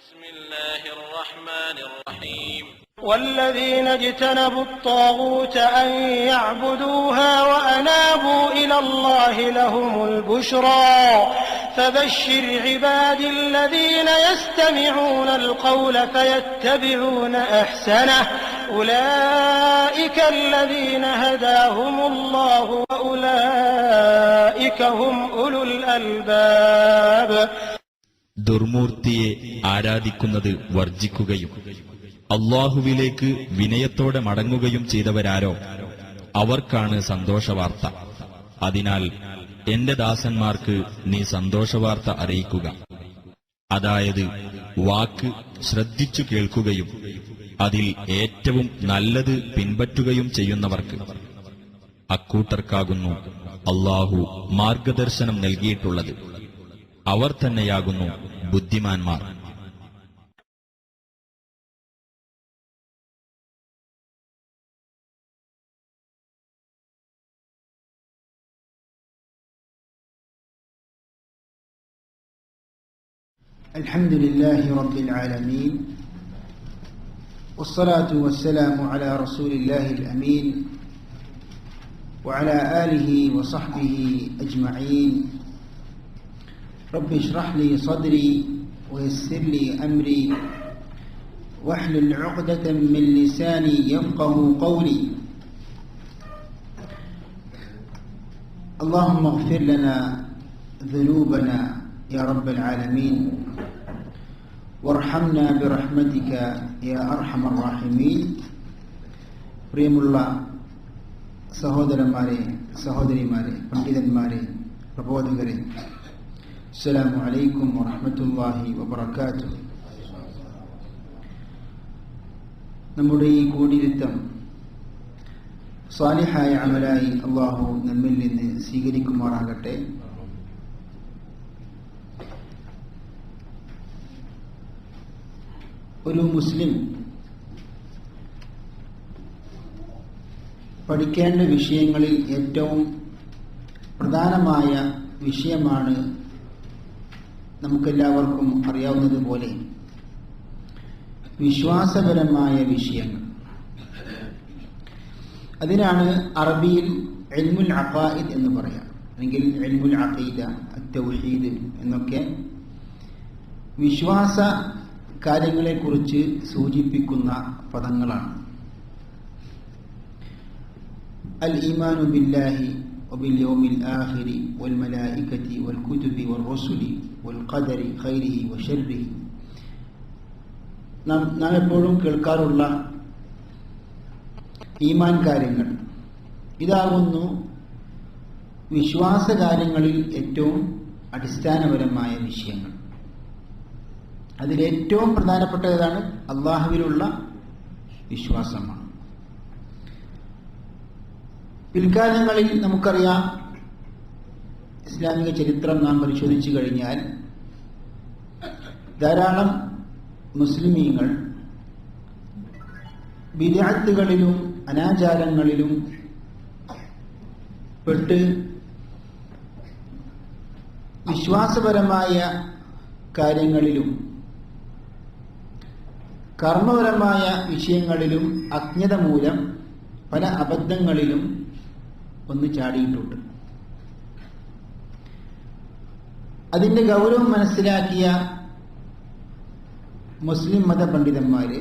بسم الله الرحمن الرحيم والذين اجتنبوا الطاغوت أن يعبدوها وأنابوا إلى الله لهم البشرى فبشر عبادي الذين يستمعون القول فيتبعون أحسنه أولئك الذين هداهم الله وأولئك هم أولو الألباب. ദുർമൂർത്തിയെ ആരാധിക്കുന്നത് വർജിക്കുകയും അല്ലാഹുവിലേക്ക് വിനയത്തോടെ മടങ്ങുകയും ചെയ്തവരാരോ അവർക്കാണ് സന്തോഷവാർത്ത. അതിനാൽ എന്റെ ദാസന്മാർക്ക് നീ സന്തോഷവാർത്ത അറിയിക്കുക. അതായത് വാക്ക് ശ്രദ്ധിച്ചു കേൾക്കുകയും അതിൽ ഏറ്റവും നല്ലത് പിൻപറ്റുകയും ചെയ്യുന്നവർക്ക്. അക്കൂട്ടർക്കാകുന്നു അല്ലാഹു മാർഗദർശനം നൽകിയിട്ടുള്ളത്. അവർ തന്നെയാകുന്നു ബുദ്ധിമാന്മാർ. الحمد لله رب العالمين والصلاة والسلام على رسول الله الأمين وعلى آله وصحبه أجمعين. رب اشرح لي صدري ويسر لي أمري واحلل عقدة من لساني يفقه قولي. اللهم اغفر لنا ذنوبنا يا رب العالمين وارحمنا برحمتك يا أرحم الراحمين. പ്രിയമുള്ള സഹോദരന്മാരെ, സഹോദരിമാരെ, പണ്ഡിതന്മാരെ, പ്രബോധകരെ, അസ്സലാമു അലൈക്കും വറഹ്മത്തുള്ളാഹി വബറകാതുഹു. നമ്മുടെ ഈ കൂടിയിരുത്തം സാലിഹായ അമലായി അല്ലാഹു നമ്മിൽ നിന്ന് സ്വീകരിക്കുമാറാകട്ടെ. ഒരു മുസ്ലിം പഠിക്കേണ്ട വിഷയങ്ങളിൽ ഏറ്റവും പ്രധാനമായ വിഷയമാണ് നമുക്കെല്ലാവർക്കും അറിയാവുന്നതുപോലെ വിശ്വാസപരമായ വിഷയങ്ങൾ. അതിനാണ് അറബിയിൽ ഇൽമുൽ അഖായിദ് എന്ന് പറയാം, അല്ലെങ്കിൽ ഇൽമുൽ അഖീദ, അത്തൗഹീദ് എന്നൊക്കെ വിശ്വാസ കാര്യങ്ങളെക്കുറിച്ച് സൂചിപ്പിക്കുന്ന പദങ്ങളാണ്. അൽ ഈമാനു ബില്ലാഹി വബിൽ യൗമിൽ ആഖിരി വൽ മലായികതി വൽ കുതുബി വൽ റസുലി വൽ ഖദരി ഖൈരിഹി വശർരിഹി. നാം എപ്പോഴും കേൾക്കാറുള്ള ഈമാൻ കാര്യങ്ങൾ, ഇതാകുന്നു വിശ്വാസ കാര്യങ്ങളിൽ ഏറ്റവും അടിസ്ഥാനപരമായ വിഷയങ്ങൾ. അതിലേറ്റവും പ്രധാനപ്പെട്ടതാണ് അള്ളാഹുവിലുള്ള വിശ്വാസമാണ്. പിൽക്കാലങ്ങളിൽ നമുക്കറിയാം, ഇസ്ലാമിക ചരിത്രം നാം പരിശോധിച്ചു കഴിഞ്ഞാൽ ധാരാളം മുസ്ലിമീങ്ങൾ ബിദ്അത്തുകളിലും അനാചാരങ്ങളിലും പെട്ട് വിശ്വാസപരമായ കാര്യങ്ങളിലും കർമ്മപരമായ വിഷയങ്ങളിലും അജ്ഞത മൂലം പല അബദ്ധങ്ങളിലും ഒന്ന് ചാടിയിട്ടുണ്ട്. അതിന്റെ ഗൗരവം മനസ്സിലാക്കിയ മുസ്ലിം മത പണ്ഡിതന്മാര്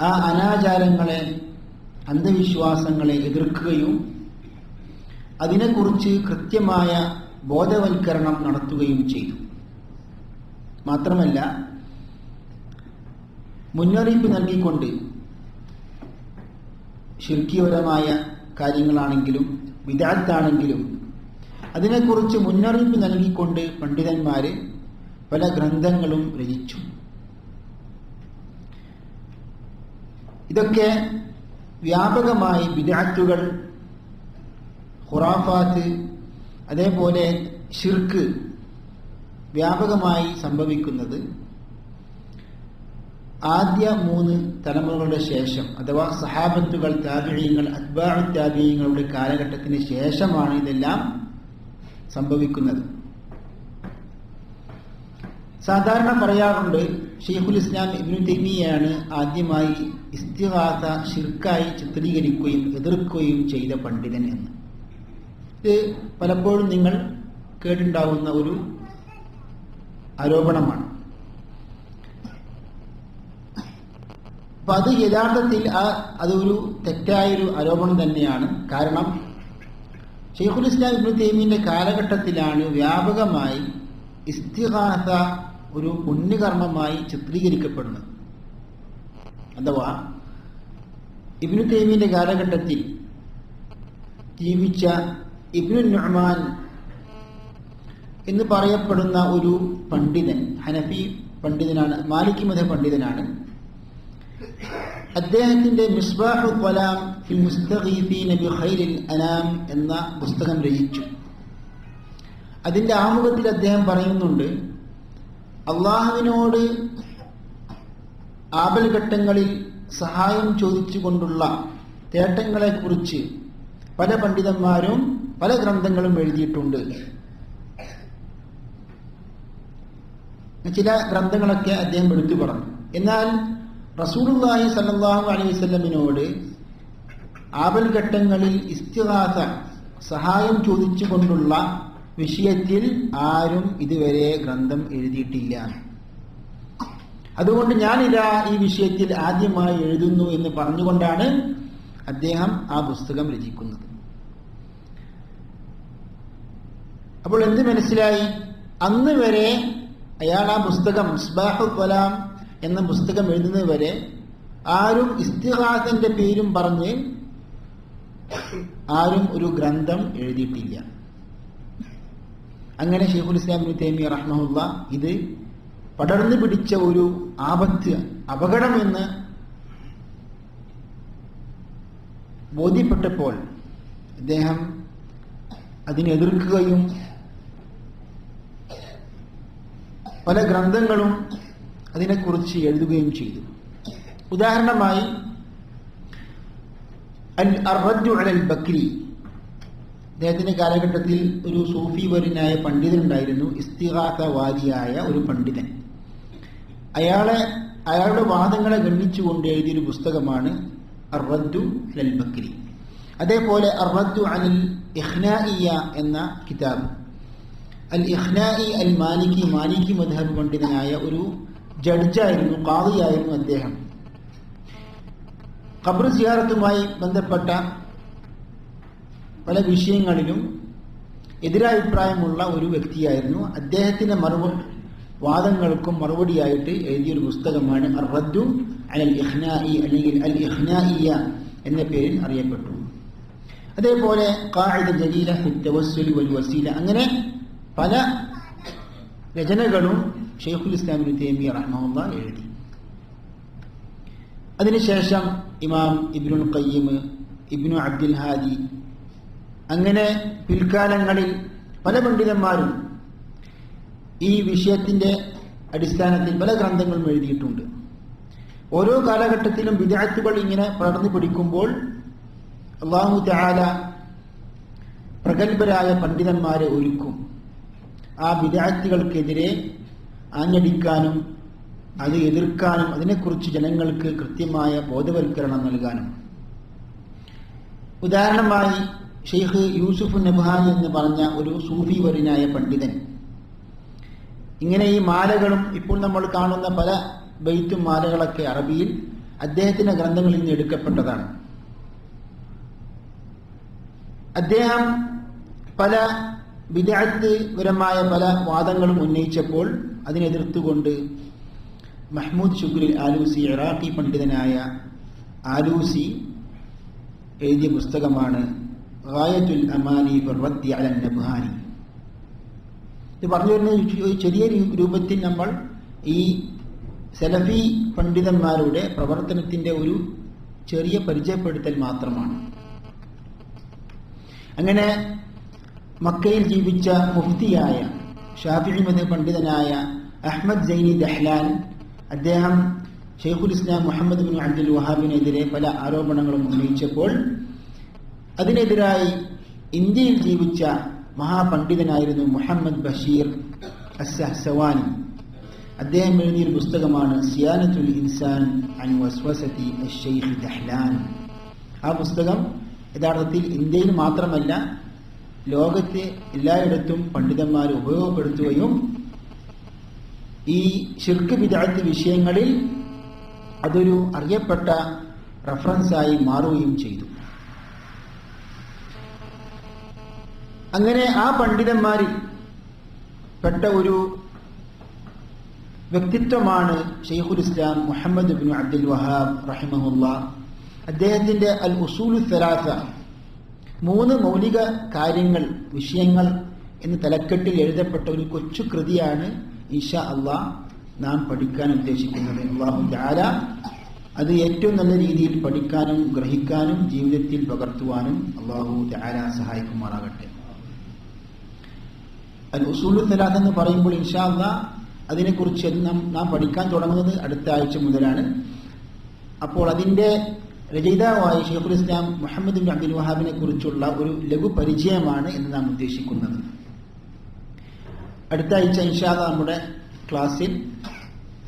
ആ അനാചാരങ്ങളെ, അന്ധവിശ്വാസങ്ങളെ എതിർക്കുകയും അതിനെക്കുറിച്ച് കൃത്യമായ ബോധവൽക്കരണം നടത്തുകയും ചെയ്തു. മാത്രമല്ല, മുന്നറിയിപ്പ് നൽകിക്കൊണ്ട് ശിർക്കിപരമായ കാര്യങ്ങളാണെങ്കിലും ബിദ്അത്താണെങ്കിലും അതിനെക്കുറിച്ച് മുന്നറിയിപ്പ് നൽകിക്കൊണ്ട് പണ്ഡിതന്മാര് പല ഗ്രന്ഥങ്ങളും രചിച്ചു. ഇതൊക്കെ വ്യാപകമായി ബിദ്അത്തുകൾ, ഖുറാഫാത്ത്, അതേപോലെ ശിർക്ക് വ്യാപകമായി സംഭവിക്കുന്നത് ആദ്യ 3 തലമുറകളുടെ ശേഷം, അഥവാ സഹാബത്തുകൾ, താബിഈങ്ങൾ, അത്ബാഉ താബിഈങ്ങളുടെ കാലഘട്ടത്തിന് ശേഷമാണ് ഇതെല്ലാം സംഭവിക്കുന്നത്. സാധാരണ പറയാറുണ്ട് ഷെയ്ഖുൽ ഇസ്ലാം ഇബ്നു തൈമിയ്യയാണ് ആദ്യമായി ഇസ്തിഗാസ ശിർക്കായി ചിത്രീകരിക്കുകയും എതിർക്കുകയും ചെയ്ത പണ്ഡിതൻ എന്ന്. ഇത് പലപ്പോഴും നിങ്ങൾ കേട്ടിട്ടുണ്ടാവുന്ന ഒരു ആരോപണമാണ്. അപ്പൊ അത് യഥാർത്ഥത്തിൽ അതൊരു തെറ്റായൊരു ആരോപണം തന്നെയാണ്. കാരണം ഷെയ്ഖുൽ ഇസ്ലാം ഇബ്നു തൈമിയ്യയുടെ കാലഘട്ടത്തിലാണ് വ്യാപകമായി ഇസ്തിഗാസ ഒരു പുണ്യകർമ്മമായി ചിത്രീകരിക്കപ്പെടുന്നത്. അഥവാ ഇബ്നു തൈമിയ്യയുടെ കാലഘട്ടത്തിൽ ജീവിച്ച ഇബ്നു നുഅ്മാൻ എന്ന് പറയപ്പെടുന്ന ഒരു പണ്ഡിതൻ, ഹനഫി പണ്ഡിതനാണ്, മാലിക്കി മദ്ഹബ് പണ്ഡിതനാണ്. അദ്ദേഹത്തിന്റെ മിസ്ബാഹുൽ ഖലാം ഫിൽ മുസ്തഗീഫീന ബിഖൈരിൽ അനാം എന്ന പുസ്തകം രചിച്ചു. അതിന്റെ ആമുഖത്തിൽ അദ്ദേഹം പറയുന്നുണ്ട്, അള്ളാഹുവിനോട് ആപൽഘട്ടങ്ങളിൽ സഹായം ചോദിച്ചുകൊണ്ടുള്ള തേട്ടങ്ങളെക്കുറിച്ച് പല പണ്ഡിതന്മാരും പല ഗ്രന്ഥങ്ങളും എഴുതിയിട്ടുണ്ട്. ചില ഗ്രന്ഥങ്ങളൊക്കെ അദ്ദേഹം എടുത്തു പറഞ്ഞു. എന്നാൽ റസൂലുള്ളാഹി സ്വല്ലല്ലാഹു അലൈഹി വസല്ലമിനോട് ആപൽഘട്ടങ്ങളിൽ ഇസ്തിഗാസ സഹായം ചോദിച്ചുകൊണ്ടുള്ള വിഷയത്തിൽ ആരും ഇതുവരെ ഗ്രന്ഥം എഴുതിയിട്ടില്ല. അതുകൊണ്ട് ഞാനിതാ ഈ വിഷയത്തിൽ ആദ്യമായി എഴുതുന്നു എന്ന് പറഞ്ഞുകൊണ്ടാണ് അദ്ദേഹം ആ പുസ്തകം രചിക്കുന്നത്. അപ്പോൾ എന്ത് മനസ്സിലായി? അന്ന് വരെ അയാൾ ആ പുസ്തകം മിസ്ബാഹുൽ ഖലാം എന്ന പുസ്തകം എഴുതുന്നത് വരെ ആരും ഇസ്തിഗാസന്റെ പേരും പറഞ്ഞ് ആരും ഒരു ഗ്രന്ഥം എഴുതിയിട്ടില്ല. അങ്ങനെ ഷെയ്ഖുൽ ഇസ്ലാം ഇബ്നു തൈമിയ്യ റഹ്മഹുല്ലാഹ് ഇത് പടർന്നു പിടിച്ച ഒരു ആപത്ത്, അപകടമെന്ന് ബോധ്യപ്പെട്ടപ്പോൾ അദ്ദേഹം അതിനെതിർക്കുകയും പല ഗ്രന്ഥങ്ങളും അതിനെക്കുറിച്ച് എഴുതുകയും ചെയ്തു. ഉദാഹരണമായി അർ-റദ്ദു അലൽ ബക്രി, അദ്ദേഹത്തിന്റെ കാലഘട്ടത്തിൽ ഒരു സൂഫി വര്യനായ പണ്ഡിതനുണ്ടായിരുന്നു, ഇസ്തിഗാസവാദിയായ ഒരു പണ്ഡിതൻ. അയാളുടെ വാദങ്ങളെ ഗണ്ണിച്ചുകൊണ്ട് എഴുതിയൊരു പുസ്തകമാണ് അർ-റദ്ദു അലൽ ബക്രി. അതേപോലെ അർ-റദ്ദു അലൽ ഇഖ്നാഇയ്യ എന്ന കിതാബ്. അൽ ഇഖ്നാഇ അൽ മാലിക്കി മദ്ഹബ് പണ്ഡിതനായ ഒരു ജഡ്ജായിരുന്നു, ഖാദിയായിരുന്നു അദ്ദേഹം. ഖബർ സിയാറത്തുമായി ബന്ധപ്പെട്ട പല വിഷയങ്ങളിലും എതിരഭിപ്രായമുള്ള ഒരു വ്യക്തിയായിരുന്നു. അദ്ദേഹത്തിന്റെ വാദങ്ങൾക്കും മറുപടിയായിട്ട് എഴുതിയൊരു പുസ്തകമാണ് അർ-റദ്ദു അലൽ ഇഖ്നാഇ അല്ലെങ്കിൽ അൽ ഇഖ്നാഇയ്യ എന്ന പേരിൽ അറിയപ്പെട്ടു. അതേപോലെ ഖാഇദ ജലീല ഫി തവസ്സുൽ വൽ വസീല, അങ്ങനെ പല രചനകളും ഷെയ്ഖുൽ ഇസ്ലാം ഇബ്നു തൈമിയ്യ റഹ്മഹുല്ലാഹ് എഴുതി. അതിനുശേഷം ഇമാം ഇബ്നുൽ ഖയ്യിം, ഇബ്നു അബ്ദുൽ ഹാദി, അങ്ങനെ പിൽക്കാലങ്ങളിൽ പല പണ്ഡിതന്മാരും ഈ വിഷയത്തിന്റെ അടിസ്ഥാനത്തിൽ പല ഗ്രന്ഥങ്ങളും എഴുതിയിട്ടുണ്ട്. ഓരോ കാലഘട്ടത്തിലും ബിദ്അത്തുകൾ ഇങ്ങനെ പടർന്നു പിടിക്കുമ്പോൾ അല്ലാഹു തആല പ്രഗത്ഭരായ പണ്ഡിതന്മാരെ ഒരുക്കും ആ ബിദ്അത്തുകൾക്കെതിരെ ആഞ്ഞടിക്കാനും അത് എതിർക്കാനും അതിനെക്കുറിച്ച് ജനങ്ങൾക്ക് കൃത്യമായ ബോധവൽക്കരണം നൽകാനും. ഉദാഹരണമായി ഷെയ്ഖ് യൂസുഫ് നബ്ഹാനി എന്ന് പറഞ്ഞ ഒരു സൂഫി വര്യനായ പണ്ഡിതൻ ഇങ്ങനെ ഈ മാലകളും ഇപ്പോൾ നമ്മൾ കാണുന്ന പല ബൈത്തും മാലകളൊക്കെ അറബിയിൽ അദ്ദേഹത്തിന്റെ ഗ്രന്ഥങ്ങളിൽ നിന്ന് എടുക്കപ്പെട്ടതാണ്. അദ്ദേഹം പല ബിദ്അത്പരമായ പല വാദങ്ങളും ഉന്നയിച്ചപ്പോൾ അതിനെതിർത്തുകൊണ്ട് മഹ്മൂദ് ശുക്രി ആലൂസി, ഇറാഖി പണ്ഡിതനായ ആലൂസി എഴുതിയ പുസ്തകമാണ് ഗായത്തുൽ അമാനി ഫി റദ്ദി അല നബ്ഹാനി. ഇത് പറഞ്ഞു വരുന്ന ചെറിയ രൂപത്തിൽ നമ്മൾ ഈ സലഫി പണ്ഡിതന്മാരുടെ പ്രവർത്തനത്തിന്റെ ഒരു ചെറിയ പരിചയപ്പെടുത്തൽ മാത്രമാണ്. അങ്ങനെ മക്കയിൽ ജീവിച്ച മുഫ്തിയായ ഷാഫിഈ മദ്ഹബ് പണ്ഡിതനായ അഹ്മദ് സൈനി ദഹ്ലാൻ, അദ്ദേഹം ഷെയ്ഖുൽ ഇസ്ലാം മുഹമ്മദ് ബിൻ അബ്ദുൽ വഹാബിനെതിരെ പല ആരോപണങ്ങളും ഉന്നയിച്ചപ്പോൾ അതിനെതിരായി ഇന്ത്യയിൽ ജീവിച്ച മഹാപണ്ഡിതനായിരുന്നു മുഹമ്മദ് ബഷീർ അസ്സഹ്സവാനി. അദ്ദേഹം എഴുതിയൊരു പുസ്തകമാണ് സിയാനത്തുൽ ഇൻസാൻ അൻ വസ്വസതി അശ്ശൈഖ് ദഹ്ലാൻ. ആ പുസ്തകം യഥാർത്ഥത്തിൽ ഇന്ത്യയിൽ മാത്രമല്ല ലോകത്തെ എല്ലായിടത്തും പണ്ഡിതന്മാർ ഉപയോഗപ്പെടുത്തുകയും ഈ ശിർക്ക് ബിദ്അത്ത് വിഷയങ്ങളിൽ അതൊരു അറിയപ്പെട്ട റഫറൻസായി മാറുകയും ചെയ്തു. അങ്ങനെ ആ പണ്ഡിതന്മാരിൽ പെട്ട ഒരു വ്യക്തിത്വമാണ് ശൈഖുൽ ഇസ്ലാം മുഹമ്മദ് ഇബ്നു അബ്ദുൽ വഹാബ് റഹിമഹുല്ലാ. അദ്ദേഹത്തിന്റെ അൽ ഉസൂലു സലാസ, 3 മൗലിക കാര്യങ്ങൾ വിഷയങ്ങൾ എന്ന തലക്കെട്ടിൽ എഴുതപ്പെട്ട ഒരു കൊച്ചു കൃതിയാണ് ഇൻഷാ അള്ളാഹ് നാം പഠിക്കാൻ ഉദ്ദേശിക്കുന്നത്. അല്ലാഹു തആല അത് ഏറ്റവും നല്ല രീതിയിൽ പഠിക്കാനും ഗ്രഹിക്കാനും ജീവിതത്തിൽ പകർത്തുവാനും അല്ലാഹു തആല സഹായിക്കുമാറാകട്ടെ. അൽ ഉസൂലു സലാസ എന്ന് പറയുമ്പോൾ ഇൻഷാ അള്ളാഹ് അതിനെക്കുറിച്ച് നാം പഠിക്കാൻ തുടങ്ങുന്നത് അടുത്ത ആഴ്ച മുതലാണ്. അപ്പോൾ അതിന്റെ രചയിതാവായ ശൈഖുൽ ഇസ്ലാം മുഹമ്മദ് ഇബ്നു അബ്ദുൽ വഹാബിനെ കുറിച്ചുള്ള ഒരു ലഘു പരിചയമാണ് എന്ന് നാം ഉദ്ദേശിക്കുന്നത്. അടുത്ത ആഴ്ച ഇൻഷാ അല്ലാഹ് നമ്മുടെ ക്ലാസ്സിൽ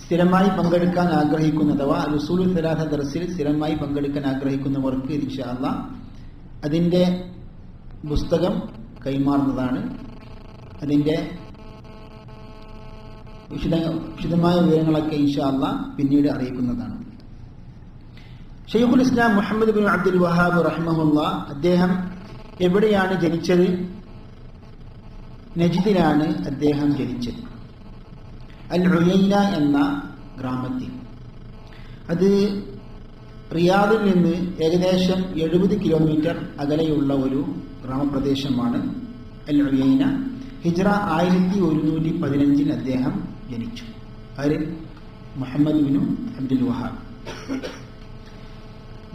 സ്ഥിരമായി പങ്കെടുക്കാൻ ആഗ്രഹിക്കുന്ന അഥവാ ഉസൂലുൽ സലാസ ദർസിൽ സ്ഥിരമായി പങ്കെടുക്കാൻ ആഗ്രഹിക്കുന്നവർക്ക് ഇൻഷാ അല്ലാഹ് അതിന്റെ പുസ്തകം കൈമാറുന്നതാണ്. അതിന്റെ വിശദമായ വിവരങ്ങളൊക്കെ ഇൻഷാ അല്ലാഹ് പിന്നീട് അറിയിക്കുന്നതാണ്. ശൈഖുൽ ഇസ്ലാം മുഹമ്മദ് ഇബ്നു അബ്ദുൽ വഹാബ് റഹിമഹുല്ലാ അദ്ദേഹം എവിടെയാണ് ജനിച്ചത്? നജ്ദിലാണ് അദ്ദേഹം ജനിച്ചത്, അൽ ഉയൈന എന്ന ഗ്രാമത്തിൽ. അത് റിയാദിൽ നിന്ന് ഏകദേശം 70 കിലോമീറ്റർ അകലെയുള്ള ഒരു ഗ്രാമപ്രദേശമാണ് അൽ ഉയൈന. ഹിജ്റ 1115 അദ്ദേഹം ജനിച്ചു. ആര്? മുഹമ്മദ് ഇബ്നു അബ്ദുൽ വഹാബ്.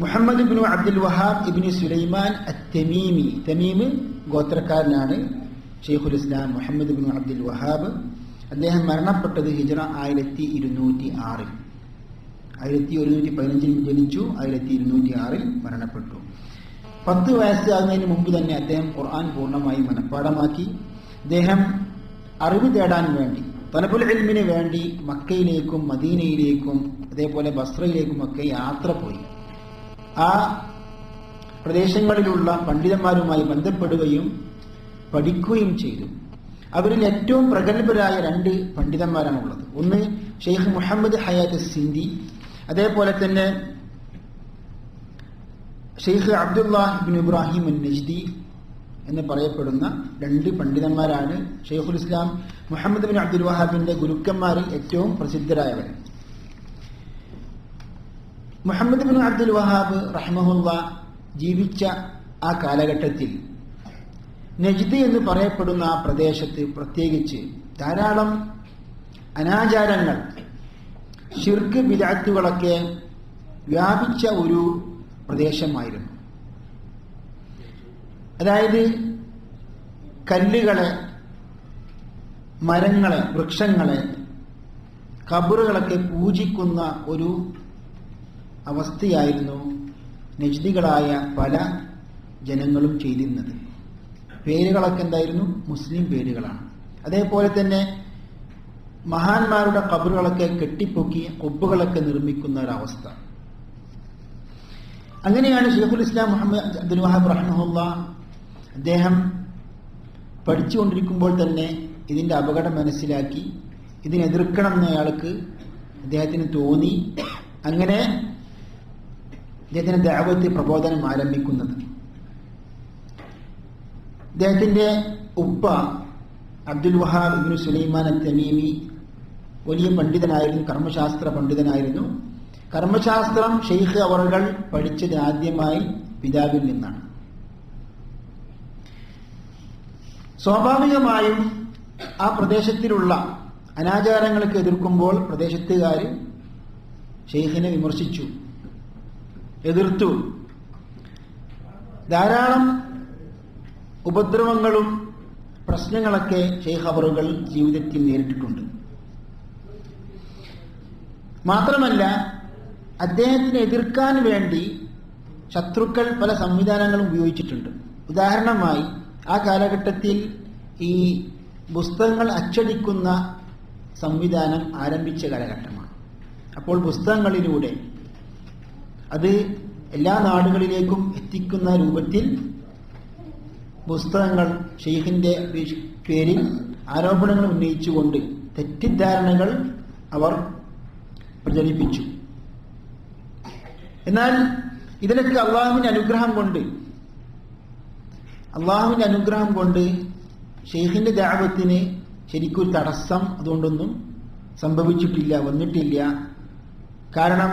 മുഹമ്മദ് ഇബ്നു അബ്ദുൽ വഹാബ് ഇബ്നു സുലൈമാൻ അത്തമീമി, തമീം ഗോത്രക്കാരനാണ് ശൈഖുൽ ഇസ്ലാം മുഹമ്മദ് ഇബ്നു അബ്ദുൽ വഹാബ്. അദ്ദേഹം മരണപ്പെട്ടത് ഹിജ്റ 1206. 1115 ജനിച്ചു, 1206 മരണപ്പെട്ടു. 10 വയസ്സാകുന്നതിന് മുമ്പ് തന്നെ അദ്ദേഹം ഖുർആൻ പൂർണ്ണമായി മനഃപ്പാഠമാക്കി. അദ്ദേഹം അറിവ് തേടാൻ വേണ്ടി, തലബുൽ ഇൽമിന് വേണ്ടി മക്കയിലേക്കും മദീനയിലേക്കും അതേപോലെ ബസ്രയിലേക്കും ഒക്കെ യാത്ര പോയി. ആ പ്രദേശങ്ങളിലുള്ള പണ്ഡിതന്മാരുമായി ബന്ധപ്പെടുകയും പഠിക്കുകയും ചെയ്തു. അവരിൽ ഏറ്റവും പ്രഗത്ഭരായ 2 പണ്ഡിതന്മാരാണുള്ളത്. ഒന്ന് ഷെയ്ഖ് മുഹമ്മദ് ഹയാത്ത് സിന്ധി, അതേപോലെ തന്നെ ഷെയ്ഖ് അബ്ദുല്ലാഹ് ഇബ്നു ഇബ്രാഹിം അൻ-നജ്ദി എന്ന് പറയപ്പെടുന്ന 2 പണ്ഡിതന്മാരാണ് ഷെയ്ഖുൽ ഇസ്ലാം മുഹമ്മദ് ഇബ്നു അബ്ദുൽ വഹാബിന്റെ ഗുരുക്കന്മാരിൽ ഏറ്റവും പ്രസിദ്ധരായവർ. മുഹമ്മദ് ഇബ്നു അബ്ദുൽ വഹാബ് റഹിമഹുല്ലാ ജീവിച്ച ആ കാലഘട്ടത്തിൽ നജ്ദ് എന്ന് പറയപ്പെടുന്ന ആ പ്രദേശത്ത് പ്രത്യേകിച്ച് ധാരാളം അനാചാരങ്ങൾ, ശിർക്ക് ബിദ്അത്തുകളൊക്കെ വ്യാപിച്ച ഒരു പ്രദേശമായിരുന്നു. അതായത് കല്ലുകളെ, മരങ്ങളെ, വൃക്ഷങ്ങളെ, ഖബറുകളൊക്കെ പൂജിക്കുന്ന ഒരു അവസ്ഥയായിരുന്നു നജ്ദികളായ പല ജനങ്ങളും ചെയ്തിരുന്നത്. പേരുകളൊക്കെ എന്തായിരുന്നു? മുസ്ലിം പേരുകളാണ്. അതേപോലെ തന്നെ മഹാന്മാരുടെ ഖബറുകളൊക്കെ കെട്ടിപ്പൊക്കി ഖുബ്ബുകളൊക്കെ നിർമ്മിക്കുന്ന ഒരവസ്ഥ. അങ്ങനെയാണ് ശൈഖുൽ ഇസ്ലാം മുഹമ്മദ് അബ്ദുൽ വഹാബ് റഹിമഹുല്ലാ അദ്ദേഹം പഠിച്ചുകൊണ്ടിരിക്കുമ്പോൾ തന്നെ ഇതിന്റെ അപകടം മനസ്സിലാക്കി ഇതിനെതിർക്കണം എന്ന് അയാൾക്ക് അദ്ദേഹത്തിന് തോന്നി. അങ്ങനെ അദ്ദേഹത്തിന്റെ ദഅവത്ത് പ്രബോധനം ആരംഭിക്കുന്നത്. അദ്ദേഹത്തിന്റെ ഉപ്പ അബ്ദുൽ വഹാബ് ഇബ്നു സുലൈമാൻ അത്തമീമി വലിയ പണ്ഡിതനായിരുന്നു, കർമ്മശാസ്ത്ര പണ്ഡിതനായിരുന്നു. കർമ്മശാസ്ത്രം ഷെയ്ഖ് അവറുകൾ പഠിച്ചത് ആദ്യമായി പിതാവിൽ നിന്നാണ്. സ്വാഭാവികമായും ആ പ്രദേശത്തിലുള്ള അനാചാരങ്ങൾക്ക് എതിർക്കുമ്പോൾ പ്രദേശത്തുകാർ ഷെയ്ഖിനെ വിമർശിച്ചു, എതിർത്തു. ധാരാളം ഉപദ്രവങ്ങളും പ്രശ്നങ്ങളൊക്കെ ഷെയ്ഖ് അവറുകൾ ജീവിതത്തിൽ നേരിട്ടിട്ടുണ്ട്. മാത്രമല്ല അദ്ദേഹത്തിനെ എതിർക്കാൻ വേണ്ടി ശത്രുക്കൾ പല സംവിധാനങ്ങളും ഉപയോഗിച്ചിട്ടുണ്ട്. ഉദാഹരണമായി ആ കാലഘട്ടത്തിൽ ഈ പുസ്തകങ്ങൾ അച്ചടിക്കുന്ന സംവിധാനം ആരംഭിച്ച കാലഘട്ടമാണ്. അപ്പോൾ പുസ്തകങ്ങളിലൂടെ അത് എല്ലാ നാടുകളിലേക്കും എത്തിക്കുന്ന രൂപത്തിൽ പുസ്തകങ്ങൾ ഷെയ്ഖിന്റെ പേരിൽ ആരോപണങ്ങൾ ഉന്നയിച്ചുകൊണ്ട് തെറ്റിദ്ധാരണകൾ അവർ പ്രചരിപ്പിച്ചു. എന്നാൽ ഇതിലൊക്കെ അള്ളാഹുവിന്റെ അനുഗ്രഹം കൊണ്ട് ഷെയ്ഖിന്റെ ദഅവത്തിന് ശരിക്കും തടസ്സം അതുകൊണ്ടൊന്നും സംഭവിച്ചിട്ടില്ല, വന്നിട്ടില്ല. കാരണം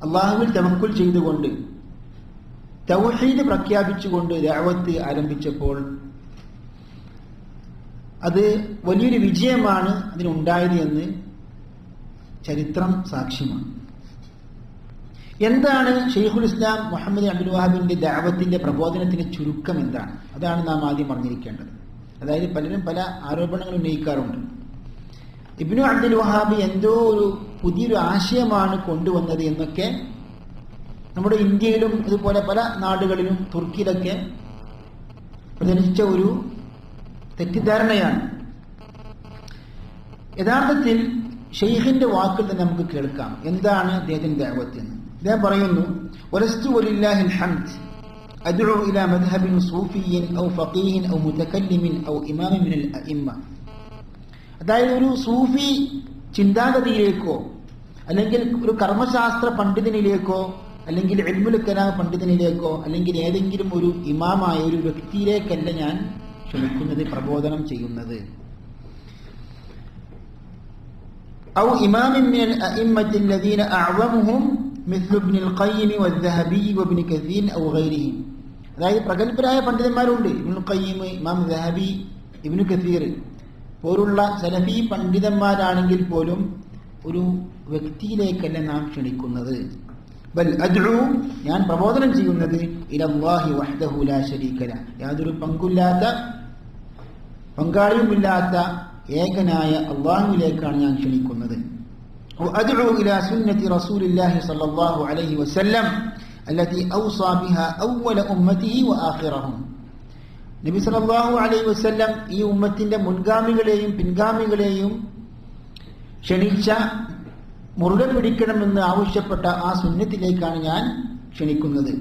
അള്ളാഹുവിൽ തവക്കുൽ ചെയ്തുകൊണ്ട് തൗഹീദ് പ്രഖ്യാപിച്ചുകൊണ്ട് ദഅവത്ത് ആരംഭിച്ചപ്പോൾ അത് വലിയൊരു വിജയമാണ് അതിനുണ്ടായത് എന്ന് ചരിത്രം സാക്ഷ്യമാണ്. എന്താണ് ഷെയ്ഖുൽ ഇസ്ലാം മുഹമ്മദ് അബ്ദുൽ വഹാബിന്റെ ദഅവത്തിന്റെ പ്രബോധനത്തിന്റെ ചുരുക്കം എന്താണ്? അതാണ് നാം ആദ്യം അറിഞ്ഞിരിക്കേണ്ടത്. അതായത് പലരും പല ആരോപണങ്ങൾ ഉന്നയിക്കാറുണ്ട്. ഇബ്നു അബ്ദുൽ വഹാബ് എന്തോ ഒരു പുതിയൊരു ആശയമാണ് കൊണ്ടുവന്നത് എന്നൊക്കെ നമ്മുടെ ഇന്ത്യയിലും ഇതുപോലെ പല നാടുകളിലും തുർക്കിയിലൊക്കെ പ്രചരിച്ച ഒരു തെറ്റിദ്ധാരണയാണ്. യഥാർത്ഥത്തിൽ ഷെയ്ഖിന്റെ വാക്കുകൾ തന്നെ നമുക്ക് കേൾക്കാം എന്താണ് അദ്ദേഹത്തിന്റെ ദഅവത്ത് എന്ന്. അദ്ദേഹം പറയുന്നു, വലസ്തു വലില്ലാഹിൽ ഹംദ് അദ്ഉ ഇലാ മദ്ഹബിൻ സൂഫിയ്യിൻ ഔ ഫഖീഹിൻ ഔ മുതകല്ലിമിൻ ഔ ഇമാമിൻ മിനൽ അഇമ്മ. അതായത് ഒരു സൂഫി ചിന്താഗതിയിലേക്കോ അല്ലെങ്കിൽ ഒരു കർമ്മശാസ്ത്ര പണ്ഡിതനിലേക്കോ അല്ലെങ്കിൽ ഇൽമുൽ കലാം പണ്ഡിതനിലേക്കോ അല്ലെങ്കിൽ ഏതെങ്കിലും ഒരു ഇമാമായ ഒരു വ്യക്തിയിലേക്കല്ല ഞാൻ ക്ഷണിക്കുന്നത്, പ്രബോധനം ചെയ്യുന്നത്. ഔ ഇമാമിൻ മിനൽ അഇമ്മത്തി അല്ലദീന അഅ്വമുഹും മിസ്ലു ഇബ്നുൽ ഖയ്യിം വദ്ദഹബി വഇബ്നു കസീർ ഔ ഗൈരിഹിം. അതായത് പ്രഗൽഭരായ പണ്ഡിതന്മാരുണ്ട്, ഇബ്നുൽ ഖയ്യിം, ഇമാം ദഹബി, ഇബ്നു കസീർ പോലുള്ള സലഫി പണ്ഡിതന്മാരാണെങ്കിൽ പോലും ഒരു വ്യക്തിയിലേക്കല്ല നാം ക്ഷണിക്കുന്നത്. ബൽ അദ്ഉ, ഞാൻ പ്രബോധനം ചെയ്യുന്നത് ഇലല്ലാഹി വഹ്ദഹു ലാ ശരീക ലഹ്, യാതൊരു പങ്കാളിയുമില്ലാത്ത ഏകനായ അല്ലാഹുവിലേക്കാണ് ഞാൻ ക്ഷണിക്കുന്നത്. വഅദ്ഉ ഇലാ സുന്നത്തി റസൂലില്ലാഹി സ്വല്ലല്ലാഹു അലൈഹി വസല്ലം അല്ലതി ഔസാ ബിഹാ അവ്വല ഉമ്മത്തിഹി വആഖിറഹും. നബി സല്ലല്ലാഹു അലൈഹി വസല്ലം ഈ ഉമ്മത്തിന്റെ മുൻഗാമികളെയും പിൻഗാമികളെയും ക്ഷണിച്ച മുറുകെ പിടിക്കണമെന്ന് ആവശ്യപ്പെട്ട ആ സുന്നത്തിലേക്കാണ് ഞാൻ ക്ഷണിക്കുന്നത്.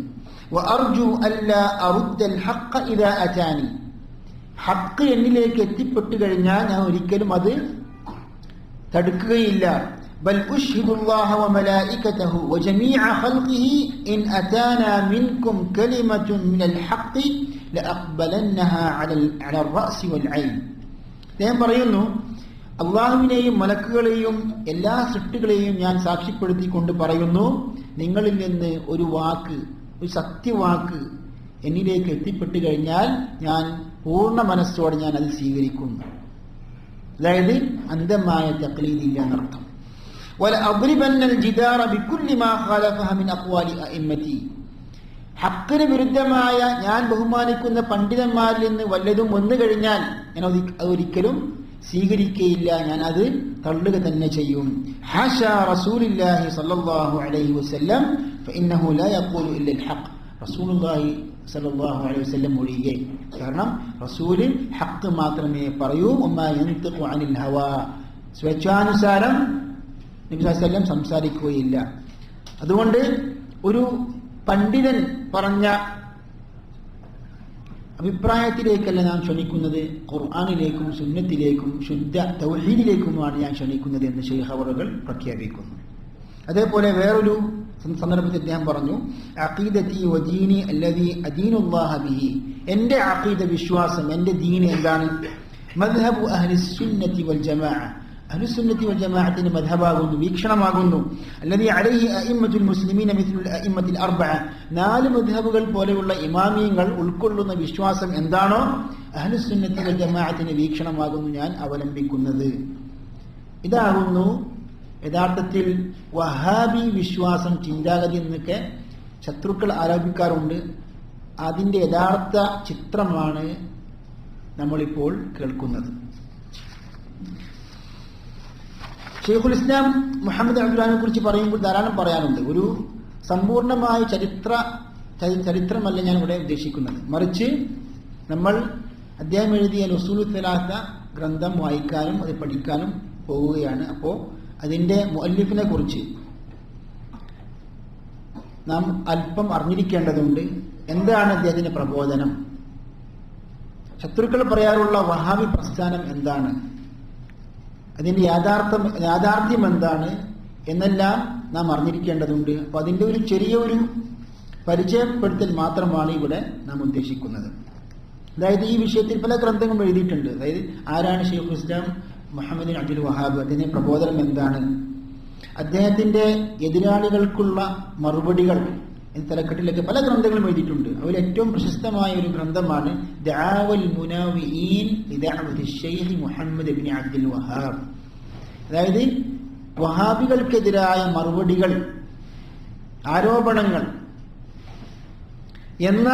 വഅർജു അല്ലാ അറുദ്ദൽ ഹഖ്ഖ ഇദാ അതാനി, ഹഖ് എന്നിലേക്ക് എത്തിപ്പെട്ടു കഴിഞ്ഞാൽ ഞാൻ ഒരിക്കലും അത് തടുക്കുകയില്ല. ബൽ ഉശ്ഹിദുല്ലാഹ വമലായികതഹു വജമീഅ ഖൽഖിഹി ഇൻ അതാനാ മിൻകും കലിമത്തുൻ മിനൽ ഹഖ് ലഅഖ്ബലന്നഹാ അലൽ റഅസി വൽ ഐൻ. അദ്ദേഹം പറയുന്നു, അള്ളാഹുവിനെയും മലക്കുകളെയും എല്ലാ സൃഷ്ടികളെയും ഞാൻ സാക്ഷ്യപ്പെടുത്തിക്കൊണ്ട് പറയുന്നു, നിങ്ങളിൽ നിന്ന് ഒരു വാക്ക്, ഒരു സത്യവാക്ക് എന്നിലേക്ക് എത്തിപ്പെട്ടു കഴിഞ്ഞാൽ ഞാൻ പൂർണ്ണ മനസ്സോടെ ഞാൻ അത് സ്വീകരിക്കുന്നു. അതായത് അന്ധമായ തഖ്ലീദില്ല എന്നർത്ഥം. വല അദ്രിബന്നൽ ജിദാറ ബികുല്ലി മാ ഖാലഫഹ മിൻ അഖ്വാലി അഇമ്മതി, ഹഖിന് വിരുദ്ധമായ ഞാൻ ബഹുമാനിക്കുന്ന പണ്ഡിതന്മാരിൽ നിന്ന് വല്ലതും വന്നു കഴിഞ്ഞാൽ ഞാൻ അതൊരിക്കലും സ്വീകരിക്കുകയില്ല, ഞാൻ അത് തള്ളുക തന്നെ ചെയ്യും. ഹാഷാ റസൂലുള്ളാഹി സ്വല്ലല്ലാഹു അലൈഹി വസല്ലം ഫഇന്നഹു ലാ യഖൂലു ഇല്ലൽ ഹഖ്, റസൂലുള്ളാഹി സ്വല്ലല്ലാഹു അലൈഹി വസല്ലം ഒഴികെ. കാരണം റസൂല് ഹഖ് മാത്രമേ പറയൂ. വമാ യൻതിഖു അനിൽ ഹവാ, സ്വേച്ഛാനുസാരം നബി സല്ലല്ലാഹു അലൈഹി വസല്ലം സംസാരിക്കുകയില്ല. അതുകൊണ്ട് ഒരു പണ്ഡിതൻ പറഞ്ഞ അഭിപ്രായത്തിലേക്കല്ല നാം ക്ഷണിക്കുന്നത്, ഖുർആനിലേക്കും സുന്നത്തിലേക്കും ശുദ്ധ തൗഹീദിലേക്കുമാണ് ഞാൻ ക്ഷണിക്കുന്നത് എന്ന് ശൈഖ് അവറുകൾ പ്രഖ്യാപിക്കുന്നു. അതേപോലെ വേറൊരു സന്ദർഭത്തിൽ അദ്ദേഹം പറഞ്ഞു, അഖീദതി വദീനി അല്ലദീ അദീനുല്ലാഹ ബിഹി, എൻ്റെ അഖീദ വിശ്വാസം, എൻ്റെ ദീൻ എന്താണ്? മദ്ഹബു അഹ്ലിസ് സുന്നത്തി വൽ ജമാഅ, അഹ്ലുസുന്നത്തി വൽ ജമാഅത്തിന്റെ മദ്ഹബാകുന്നു, വീക്ഷണമാകുന്നു. അല്ലദീ അലൈഹി അഇമ്മത്തുൽ മുസ്ലിമീന മിസ്ലുൽ അഇമ്മത്തിൽ അർബഅ, നാല് മദ്ഹബുകൾ പോലെയുള്ള ഇമാമിയങ്ങൾ ഉൾക്കൊള്ളുന്ന വിശ്വാസം എന്താണോ അഹ്ലുസുന്നത്തി വൽ ജമാഅത്തിന്റെ വീക്ഷണമാകുന്നു ഞാൻ അവലംബിക്കുന്നത്. ഇതാകുന്നു യഥാർത്ഥത്തിൽ വഹാബി വിശ്വാസം, ചിന്താഗതി എന്നൊക്കെ ശത്രുക്കൾ ആരോപിക്കാറുണ്ട്. അതിൻ്റെ യഥാർത്ഥ ചിത്രമാണ് നമ്മളിപ്പോൾ കേൾക്കുന്നത്. ഷെയ്ഖുൽ ഇസ്ലാം മുഹമ്മദ് അബ്ദുല്ലാഹിനെ കുറിച്ച് പറയുമ്പോൾ ധാരാളം പറയാനുണ്ട്. ഒരു സമ്പൂർണമായ ചരിത്രമല്ല ഞാൻ ഇവിടെ ഉദ്ദേശിക്കുന്നത്, മറിച്ച് നമ്മൾ അദ്ദേഹം എഴുതിയ ഉസൂലുൽ സലാസ ഗ്രന്ഥം വായിക്കാനും അത് പഠിക്കാനും പോവുകയാണ്. അപ്പോൾ അതിൻ്റെ മുഅല്ലിഫിനെ കുറിച്ച് നാം അല്പം അറിഞ്ഞിരിക്കേണ്ടതുണ്ട്. എന്താണ് അദ്ദേഹത്തിന്റെ പ്രബോധനം? ശത്രുക്കൾ പറയാറുള്ള വഹാബി പ്രസ്ഥാനം എന്താണ്? അതിന്റെ യാഥാർത്ഥ്യം എന്താണ് എന്നെല്ലാം നാം അറിഞ്ഞിരിക്കേണ്ടതുണ്ട്. അപ്പൊ അതിന്റെ ഒരു ചെറിയൊരു പരിചയപ്പെടുത്തൽ മാത്രമാണ് ഇവിടെ നാം ഉദ്ദേശിക്കുന്നത്. അതായത് ഈ വിഷയത്തിൽ പല ഗ്രന്ഥങ്ങളും എഴുതിയിട്ടുണ്ട്. അതായത് ആരാണ് ശൈഖുൽ ഇസ്ലാം മുഹമ്മദ് ബിൻ അബ്ദുൽ വഹാബ്, അതിന്റെ പ്രബോധനം എന്താണ്, അദ്ദേഹത്തിന്റെ എതിരാളികൾക്കുള്ള മറുപടികൾ എന്ന തലക്കെട്ടിലൊക്കെ പല ഗ്രന്ഥങ്ങളും എഴുതിയിട്ടുണ്ട്. അതിൽ ഏറ്റവും പ്രശസ്തമായ ഒരു ഗ്രന്ഥമാണ് ദഅവൽ മുനാവിഈൻ ലിദഅവതി ശൈഖ് മുഹമ്മദ് ബിൻ അബ്ദുൽ വഹാബ്. അതായത് വഹാബികൾക്കെതിരായ മറുപടികൾ, ആരോപണങ്ങൾ എന്ന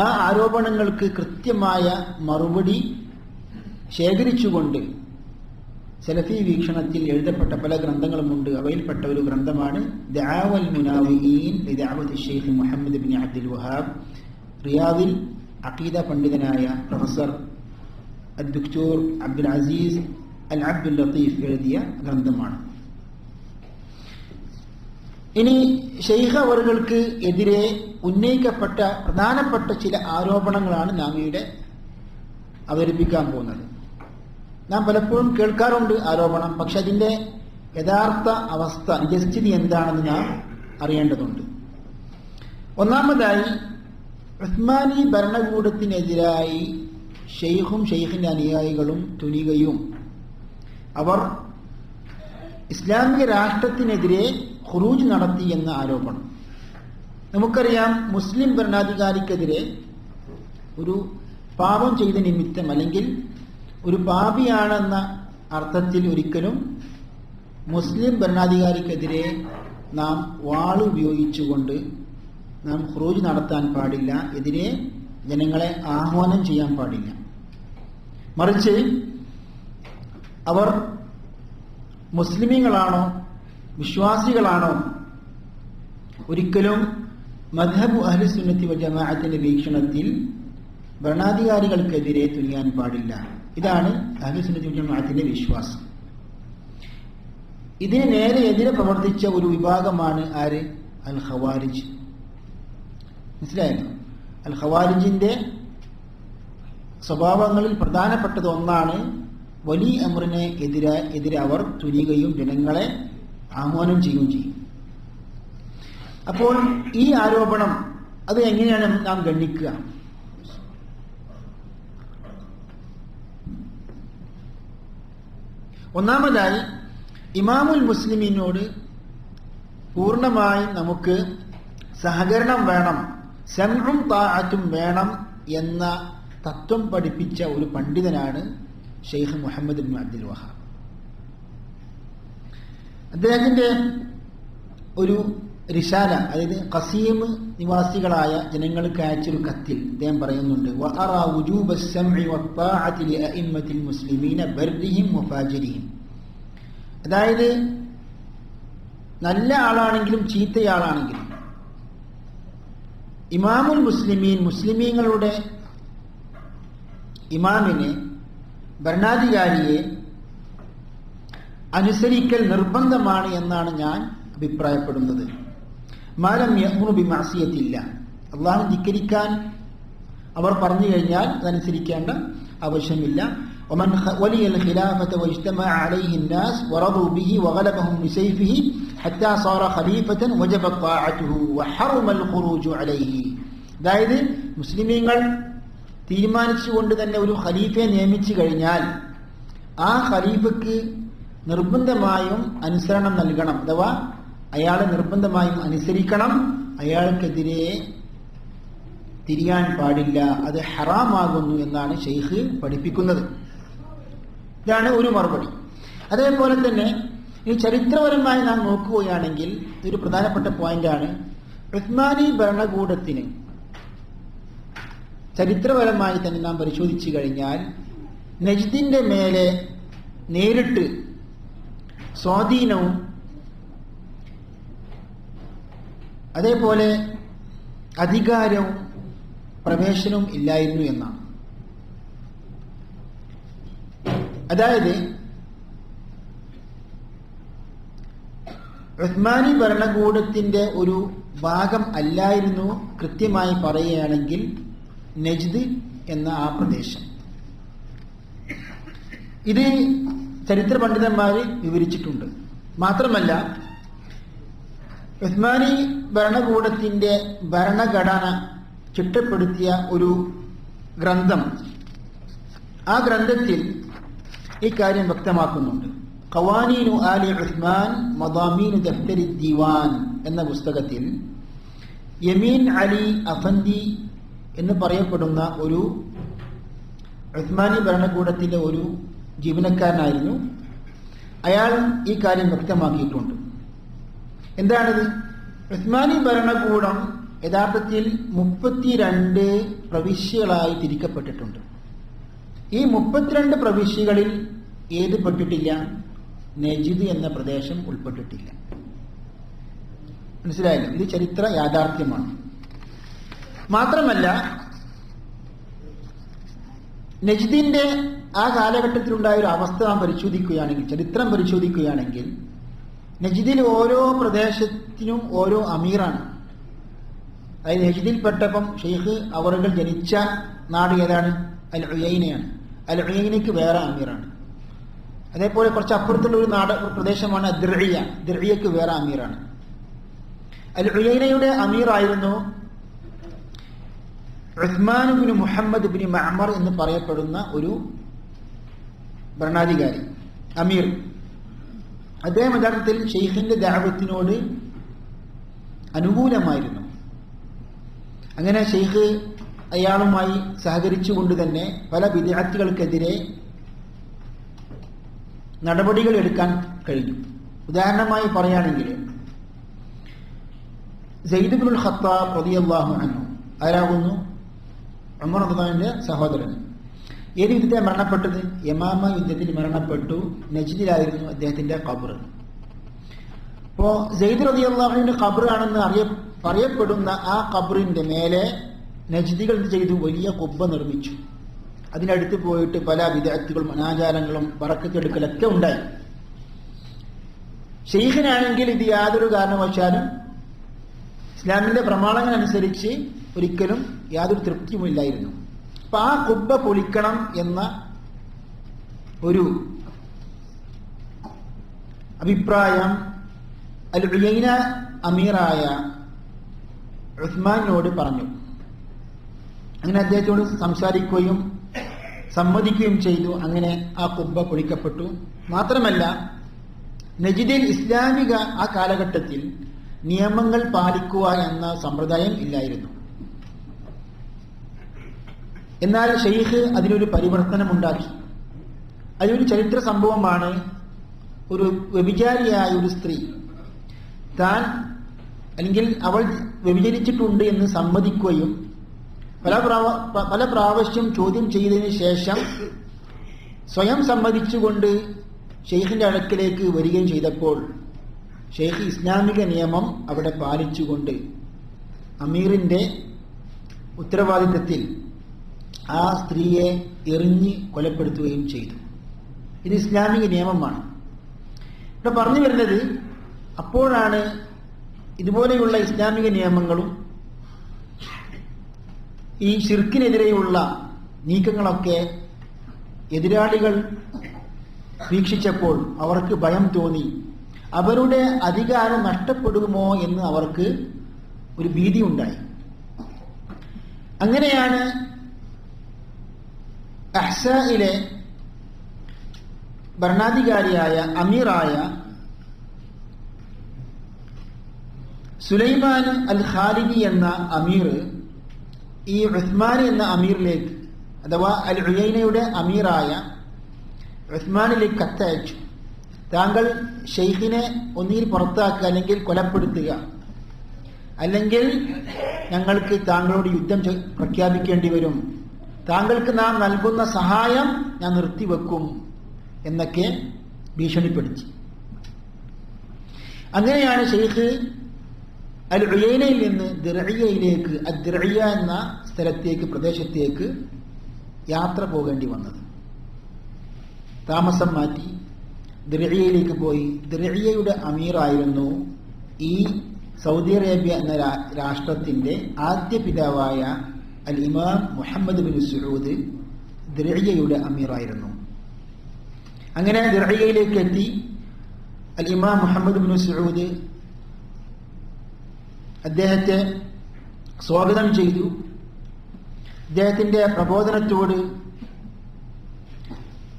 ആ ആരോപണങ്ങൾക്ക് കൃത്യമായ മറുപടി ശേഖരിച്ചുകൊണ്ട് സലഫി വീക്ഷണത്തിൽ എഴുതപ്പെട്ട പല ഗ്രന്ഥങ്ങളുമുണ്ട്. അവയിൽപ്പെട്ട ഒരു ഗ്രന്ഥമാണ് ദഅവൽ മുനാവിഈൻ ലിദഅവതി ശൈഖ് മുഹമ്മദ് ബിൻ അബ്ദുൽ വഹാബ്. റിയാദിൽ അഖീദ പണ്ഡിതനായ പ്രൊഫസർ അദ്ദുക്തൂർ അബ്ദുൽ അസീസ് അൽ അബ്ദുൽ ലത്തീഫ് എഴുതിയ ഗ്രന്ഥമാണ്. ഇനി ശൈഖ് അവറുകൾക്ക് എതിരെ ഉന്നയിക്കപ്പെട്ട പ്രധാനപ്പെട്ട ചില ആരോപണങ്ങളാണ് നാം ഇവിടെ അവതരിപ്പിക്കാൻ പോകുന്നത്. നാം പലപ്പോഴും കേൾക്കാറുണ്ട് ആരോപണം, പക്ഷെ അതിന്റെ യഥാർത്ഥ അവസ്ഥ, നിജസ്ഥിതി എന്താണെന്ന് നാം അറിയേണ്ടതുണ്ട്. ഒന്നാമതായി, ഉസ്മാനി ഭരണകൂടത്തിനെതിരായി ഷെയ്ഖും ഷെയ്ഖിന്റെ അനുയായികളും തുനികയും അവർ ഇസ്ലാമിക രാഷ്ട്രത്തിനെതിരെ ഖുറൂജ് നടത്തി എന്ന ആരോപണം. നമുക്കറിയാം, മുസ്ലിം ഭരണാധികാരിക്കെതിരെ ഒരു പാപം ചെയ്ത നിമിത്തം അല്ലെങ്കിൽ ഒരു പാപിയാണെന്ന അർത്ഥത്തിൽ ഒരിക്കലും മുസ്ലിം ഭരണാധികാരിക്കെതിരെ നാം വാള് ഉപയോഗിച്ചുകൊണ്ട് നാം ഖുറൂജ് നടത്താൻ പാടില്ല, എതിരെ ജനങ്ങളെ ആഹ്വാനം ചെയ്യാൻ പാടില്ല. മറിച്ച് അവർ മുസ്ലിമീങ്ങളാണോ വിശ്വാസികളാണോ, ഒരിക്കലും മദ്ഹബ് അഹ്ലു സുന്നത്തി വൽ ജമാഅത്തിന്റെ വീക്ഷണത്തിൽ ഭരണാധികാരികൾക്കെതിരെ തുനിയാൻ പാടില്ല. ഇതാണ് അഹ്ലു സുന്നത്തി വൽ ജമാഅത്തിന്റെ വിശ്വാസം. ഇതിന് നേരെ എതിരെ പ്രവർത്തിച്ച ഒരു വിഭാഗമാണ് ആര്? അൽ ഖവാരിജ്. മനസ്സിലായല്ലോ? അൽ ഖവാരിജിന്റെ സ്വഭാവങ്ങളിൽ പ്രധാനപ്പെട്ടത് ഒന്നാണ് വലി അമ്രിനെ എതിരെ അവർ തുനിയുകയും ജനങ്ങളെ ആഹ്വാനം ചെയ്യുകയും ചെയ്യും. അപ്പോൾ ഈ ആരോപണം അത് എങ്ങനെയാണ് നാം ഗണ്ണിക്കുക? ഒന്നാമതായി, ഇമാമുൽ മുസ്ലിമീനോട് പൂർണ്ണമായും നമുക്ക് സഹകരണം വേണം, സമഉം താഅത്തും വേണം എന്ന തത്വം പഠിപ്പിച്ച ഒരു പണ്ഡിതനാണ് ഷെയ്ഖ് മുഹമ്മദ് ബിൻ അബ്ദുൽ വഹാബ്. അദ്ദേഹത്തിന്റെ ഒരു റിസാല, അതായത് ഖസീം നിവാസികളായ ജനങ്ങൾക്ക് അയച്ചൊരു കത്തിൽ അദ്ദേഹം പറയുന്നുണ്ട്, വഅറാ വുജൂബ അസ്സംഇ വത്താഅതി ലിഅഇമ്മത്തിൽ മുസ്ലിമീന ബർരിഹിം വഫാജിരിഹിം. അതായത് നല്ല ആളാണെങ്കിലും ചീത്തയാളാണെങ്കിലും ഇമാമുൽ മുസ്ലിമീൻ, മുസ്ലിമീങ്ങളുടെ ഇമാമിനെ, ഭരണാധികാരിയെ അനുസരിക്കൽ നിർബന്ധമാണ് എന്നാണ് ഞാൻ അഭിപ്രായപ്പെടുന്നത്. മാലം യഅ്മുറു ബിമഅസിയത്തില്ല, അല്ലാഹു ധിക്കരിക്കാൻ അവർ പറഞ്ഞു കഴിഞ്ഞാൽ അതനുസരിക്കേണ്ട ആവശ്യമില്ല. ومن ولي الخلافة واجتمع عليه الناس ورضوا به وغلبهم بسيفه حتى صار خليفة وجبت طاعته وحرم الخروج عليه. അതായത് മുസ്ലിമീങ്ങൾ തീരുമാനിച്ചുകൊണ്ട് തന്നെ ഒരു ഖലീഫയെ നിയമിച്ചു കഴിഞ്ഞാൽ ആ ഖലീഫയ്ക്ക് നിർബന്ധമായും അനുസരണം നൽകണം, അഥവാ അയാളെ നിർബന്ധമായും അനുസരിക്കണം, അയാൾക്കെതിരെ തിരിയാൻ പാടില്ല, അത് ഹറാമാകുന്നു എന്നാണ് ഷെയ്ഖ് പഠിപ്പിക്കുന്നത്. ഇതാണ് ഒരു മറുപടി. അതേപോലെ തന്നെ ഈ ചരിത്രപരമായി നാം നോക്കുകയാണെങ്കിൽ ഇതൊരു പ്രധാനപ്പെട്ട പോയിന്റാണ്. ഉസ്മാനി ഭരണകൂടത്തിന് ചരിത്രപരമായി തന്നെ നാം പരിശോധിച്ചു കഴിഞ്ഞാൽ നജ്ദിന്റെ മേലെ നേരിട്ട് സ്വാധീനവും അതേപോലെ അധികാരവും പ്രവേശനവും ഇല്ലായിരുന്നു എന്നാണ്. അതായത് ഉസ്മാനി ഭരണകൂടത്തിന്റെ ഒരു ഭാഗം അല്ലായിരുന്നു കൃത്യമായി പറയുകയാണെങ്കിൽ നജ്ദ് എന്ന ആ പ്രദേശം. ഇത് ചരിത്ര പണ്ഡിതന്മാർ വിവരിച്ചിട്ടുണ്ട്. മാത്രമല്ല ഉസ്മാനി ഭരണകൂടത്തിന്റെ ഭരണഘടന ചിട്ടപ്പെടുത്തിയ ഒരു ഗ്രന്ഥം, ആ ഗ്രന്ഥത്തിൽ ഈ കാര്യം വ്യക്തമാക്കുന്നുണ്ട്. ഖവാനീനു ആലി ഉസ്മാൻ മദാമീനു ദഫ്തരി ദിവാൻ എന്ന പുസ്തകത്തിൽ യമീൻ അലി അഫന്ദി എന്ന് പറയപ്പെടുന്ന ഒരു ഉസ്മാനി ഭരണകൂടത്തിലെ ഒരു ജീവനക്കാരനായിരുന്നു. അയാൾ ഈ കാര്യം വ്യക്തമാക്കിയിട്ടുണ്ട്. എന്താണിത്? ഉസ്മാനി ഭരണകൂടം യഥാർത്ഥത്തിൽ 32 പ്രവിശ്യകളായി തിരിക്കപ്പെട്ടിട്ടുണ്ട്. ഈ 32 പ്രവിശ്യകളിൽ ഏത് പെട്ടിട്ടില്ല? നജിദ് എന്ന പ്രദേശം ഉൾപ്പെട്ടിട്ടില്ല. മനസ്സിലായല്ലോ? ഇത് ചരിത്ര യാഥാർത്ഥ്യമാണ്. മാത്രമല്ല നജിദിന്റെ ആ കാലഘട്ടത്തിലുണ്ടായ ഒരു അവസ്ഥ നാം പരിശോധിക്കുകയാണെങ്കിൽ, ചരിത്രം പരിശോധിക്കുകയാണെങ്കിൽ, നജിദിൽ ഓരോ പ്രദേശത്തിനും ഓരോ അമീറാണ്. അതായത് നജിദിൽപ്പെട്ടപ്പം ഷെയ്ഖ് അവറുകൾ ജനിച്ച നാട് ഏതാണ്? അൽ ഉയൈനയാണ്. അൽ ഉയൈനയ്ക്ക് വേറെ അമീറാണ്. അതേപോലെ കുറച്ച് അപ്പുറത്തുള്ള ഒരു പ്രദേശമാണ് ദിർഇയ. ദിർഇയക്ക് വേറെ അമീറാണ്. അൽ ഉയൈനയുടെ അമീറായിരുന്നു ഉസ്മാൻ ഇബ്നു മുഹമ്മദ് ഇബ്നു മഅമർ എന്ന് പറയപ്പെടുന്ന ഒരു ഭരണാധികാരി, അമീർ. അദ്ദേഹം യഥാർത്ഥത്തിൽ ഷെയ്ഖിന്റെ ദഅവത്തിനോട് അനുകൂലമായിരുന്നു. അങ്ങനെ ഷെയ്ഖ് അയാളുമായി സഹകരിച്ചുകൊണ്ട് തന്നെ പല ബിദ്അത്തുകൾക്കെതിരെ നടപടികൾ എടുക്കാൻ കഴിഞ്ഞു. ഉദാഹരണമായി പറയുകയാണെങ്കിൽ സയ്യിദ് ഇബ്നുൽ ഖത്താബ് റളിയല്ലാഹു അൻഹു ആരാകുന്നു? ഉമർ റളിയല്ലാഹുവിന്റെ സഹോദരൻ. ഏത് യുദ്ധത്തിൽ മരണപ്പെട്ടത്? യമാമ യുദ്ധത്തിൽ മരണപ്പെട്ടു. നജ്ദിലായിരുന്നു അദ്ദേഹത്തിന്റെ ഖബർ. അപ്പോ സയ്യിദ് റളിയല്ലാഹുവിന്റെ ഖബർ ആണെന്ന് പറയപ്പെടുന്ന ആ ഖബറിന്റെ മേലെ നജ്ദികൾ ചെയ്തു വലിയ കുബ്ബ നിർമ്മിച്ചു. അതിനടുത്ത് പോയിട്ട് പല ബിദ്അത്തുകളും അനാചാരങ്ങളും ബറക്കത്തെടുക്കലൊക്കെ ഉണ്ടായി. ഷെയ്ഖിനാണെങ്കിൽ ഇത് യാതൊരു കാരണവശാലും ഇസ്ലാമിന്റെ പ്രമാണങ്ങൾ അനുസരിച്ച് ഒരിക്കലും യാതൊരു തൃപ്തിയുമില്ലായിരുന്നു. അപ്പൊ ആ കുബ്ബ പൊളിക്കണം എന്ന ഒരു അഭിപ്രായം അൽ ഉയൈന അമീറായ ഉസ്മാനോട് പറഞ്ഞു. അങ്ങനെ അദ്ദേഹത്തോട് സംസാരിക്കുകയും സമ്മതിക്കുകയും ചെയ്തു. അങ്ങനെ ആ കുബ്ബ പൊളിക്കപ്പെട്ടു. മാത്രമല്ല നജിദിൽ ഇസ്ലാമിക ആ കാലഘട്ടത്തിൽ നിയമങ്ങൾ പാലിക്കുക എന്ന സമ്പ്രദായം ഇല്ലായിരുന്നു. എന്നാൽ ഷെയ്ഖ് അതിനൊരു പരിവർത്തനം ഉണ്ടാക്കി. അതൊരു ചരിത്ര സംഭവമാണ്. ഒരു വ്യഭിചാരിയായ ഒരു സ്ത്രീ താൻ അല്ലെങ്കിൽ അവൾ വ്യഭിചരിച്ചിട്ടുണ്ട് എന്ന് സമ്മതിക്കുകയും പല പ്രാവശ്യം ചോദ്യം ചെയ്തതിന് ശേഷം സ്വയം സമ്മതിച്ചുകൊണ്ട് ഷെയ്ഖിന്റെ അടുക്കലേക്ക് വരികയും ചെയ്തപ്പോൾ ഷെയ്ഖ് ഇസ്ലാമിക നിയമം അവിടെ പാലിച്ചുകൊണ്ട് അമീറിന്റെ ഉത്തരവാദിത്തത്തിൽ ആ സ്ത്രീയെ എറിഞ്ഞ് കൊലപ്പെടുത്തുകയും ചെയ്തു. ഇത് ഇസ്ലാമിക നിയമമാണ്. ഇവിടെ പറഞ്ഞു വരുന്നത്, അപ്പോഴാണ് ഇതുപോലെയുള്ള ഇസ്ലാമിക നിയമങ്ങളും ഈ ശിർക്കിനെതിരെയുള്ള നീക്കങ്ങളൊക്കെ എതിരാളികൾ വീക്ഷിച്ചപ്പോൾ അവർക്ക് ഭയം തോന്നി. അവരുടെ അധികാരം നഷ്ടപ്പെടുമോ എന്ന് അവർക്ക് ഒരു ഭീതി ഉണ്ടായി. അങ്ങനെയാണ് അഹ്സായിലെ ഭരണാധികാരിയായ അമീറായ സുലൈമാൻ അൽ ഖാലിദി എന്ന അമീർ ഈ ഉസ്മാൻ എന്ന അമീറിലേക്ക്, അഥവാ അൽ ഉയൈനയുടെ അമീറായ ഉസ്മാനിലേക്ക് കത്തയച്ചു. താങ്കൾ ഷെയ്ഖിനെ ഒന്നുകിൽ പുറത്താക്കുക, അല്ലെങ്കിൽ കൊലപ്പെടുത്തുക, അല്ലെങ്കിൽ ഞങ്ങൾക്ക് താങ്കളോട് യുദ്ധം പ്രഖ്യാപിക്കേണ്ടി വരും, താങ്കൾക്ക് നാം നൽകുന്ന സഹായം ഞാൻ നിർത്തിവെക്കും എന്നൊക്കെ ഭീഷണിപ്പെടുത്തി. അങ്ങനെയാണ് ഷെയ്ഖ് അൽ ഉയൈനയിൽ നിന്ന് ദിർഇയയിലേക്ക്, ദിർഇയ എന്ന സ്ഥലത്തേക്ക്, പ്രദേശത്തേക്ക് യാത്ര പോകേണ്ടി വന്നത്. താമസം മാറ്റി ദിർഇയയിലേക്ക് പോയി. ദിർഇയയുടെ അമീറായിരുന്നു ഈ സൗദി അറേബ്യ എന്ന രാഷ്ട്രത്തിന്റെ ആദ്യ പിതാവായ അൽ ഇമാം മുഹമ്മദ് ബിൻ സഊദ് ദിർഇയയുടെ അമീറായിരുന്നു. അങ്ങനെ ദിർഇയയിലേക്ക് എത്തി അൽ ഇമാം മുഹമ്മദ് ബിൻ സഊദ് അദ്ദേഹത്തെ സ്വാഗതം ചെയ്തു. അദ്ദേഹത്തിന്റെ പ്രബോധനത്തോട്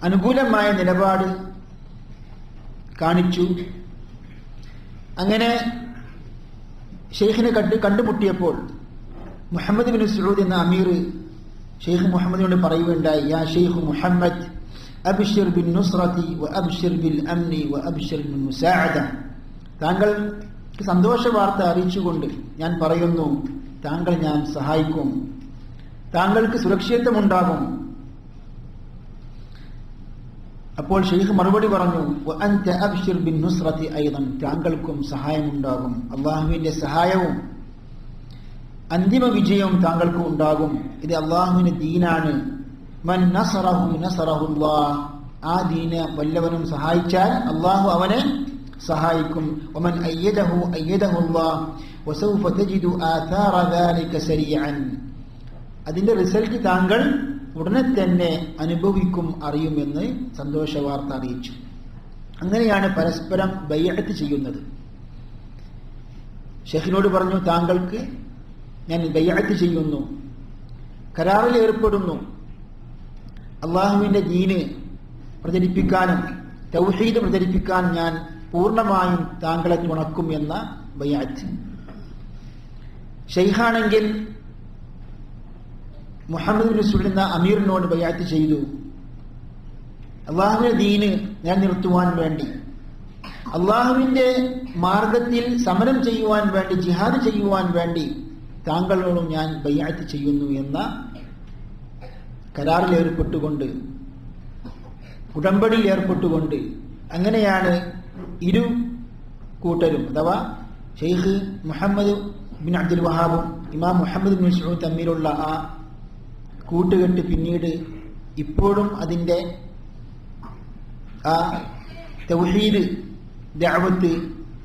അനുകൂലമായ നിലപാട് കാണിച്ചു. അങ്ങനെ ഷെയ്ഖിനെ കണ്ടുമുട്ടിയപ്പോൾ മുഹമ്മദ് ബിൻ സഊദ് എന്ന അമീർ ഷെയ്ഖ് മുഹമ്മദിനോട് പറയുകയുണ്ടായി, യാ ഷെയ്ഖ് മുഹമ്മദ് അബ്ശിർ ബിൻ നുസ്റതി വ അബ്ശിർ ബിൽ അംനി വ അബ്ശിർ ബിൽ മുസാഅദ. താങ്കൾക്ക് സന്തോഷ വാർത്ത അറിയിച്ചുകൊണ്ട് ഞാൻ പറയുന്നു, താങ്കൾ ഞാൻ സഹായിക്കും, താങ്കൾക്ക് സുരക്ഷിതത്വമുണ്ടാകും. അപ്പോൾ ഷെയ്ഖ് മറുപടി പറഞ്ഞു, വ അൻത അബ്ശിർ ബിൻ നുസ്റതി അയ്ദൻ, താങ്കൾക്കും സഹായമുണ്ടാകും, അല്ലാഹുവിന്റെ സഹായവും അന്തിമ വിജയവും താങ്കൾക്ക് ഉണ്ടാകും. ഇത് അല്ലാഹുവിന്റെ ദീനാണ്. മൻ നസറഹു നസറഹുല്ലാഹ്, ആ ദീനെ വല്ലവനും സഹായിച്ചാൽ അല്ലാഹു അവനെ സഹായിക്കും. വമൻ അയ്യദഹു അയ്യദഹുല്ലാഹ് വസൗഫ തജിദു ആഥാറ ദാലിക സരീഅൻ, അതിന്റെ റിസൾട്ട് താങ്കൾ ഉടനെ തന്നെ അനുഭവിക്കും, അറിയുമെന്ന് സന്തോഷ വാർത്ത അറിയിച്ചു. അങ്ങനെയാണ് പരസ്പരം ബൈഅത്ത് ചെയ്യുന്നത്. ഷെയ്ഖിനോട് പറഞ്ഞു, താങ്കൾക്ക് ഞാൻ ബൈഅത്ത് ചെയ്യുന്നു, കരാറിൽ ഏർപ്പെടുന്നു, അള്ളാഹുവിന്റെ ദീന് പ്രചരിപ്പിക്കാനും തൗഹീദ് പ്രചരിപ്പിക്കാൻ ഞാൻ പൂർണ്ണമായും താങ്കളെ തുണക്കും എന്ന ബൈഅത്ത്. ഷെയ്ഖാണെങ്കിൽ മുഹമ്മദ് ബിൻ സഊദ് എന്ന അമീറിനോട് ബൈഅത്ത് ചെയ്തു, അള്ളാഹുവിന്റെ ദീന് ഞാൻ നിർത്തുവാൻ വേണ്ടി, അള്ളാഹുവിന്റെ മാർഗത്തിൽ സമരം ചെയ്യുവാൻ വേണ്ടി, ജിഹാദ് ചെയ്യുവാൻ വേണ്ടി താങ്കളോടും ഞാൻ ബൈഅത്ത് ചെയ്യുന്നു എന്ന കരാറിൽ ഏർപ്പെട്ടുകൊണ്ട്, ഉടമ്പടിയിൽ ഏർപ്പെട്ടുകൊണ്ട്, അങ്ങനെയാണ് ഇരു കൂട്ടരും അഥവാ ഷെയ്ഖ് മുഹമ്മദ് ബിൻ അബ്ദുൽ വഹാബും ഇമാം മുഹമ്മദ് ബിൻ സഊദ് തമ്മിലുള്ള ആ കൂട്ടുകെട്ട് പിന്നീട് ഇപ്പോഴും അതിൻ്റെ ആ തൗഹീദ് ദഅവത്ത്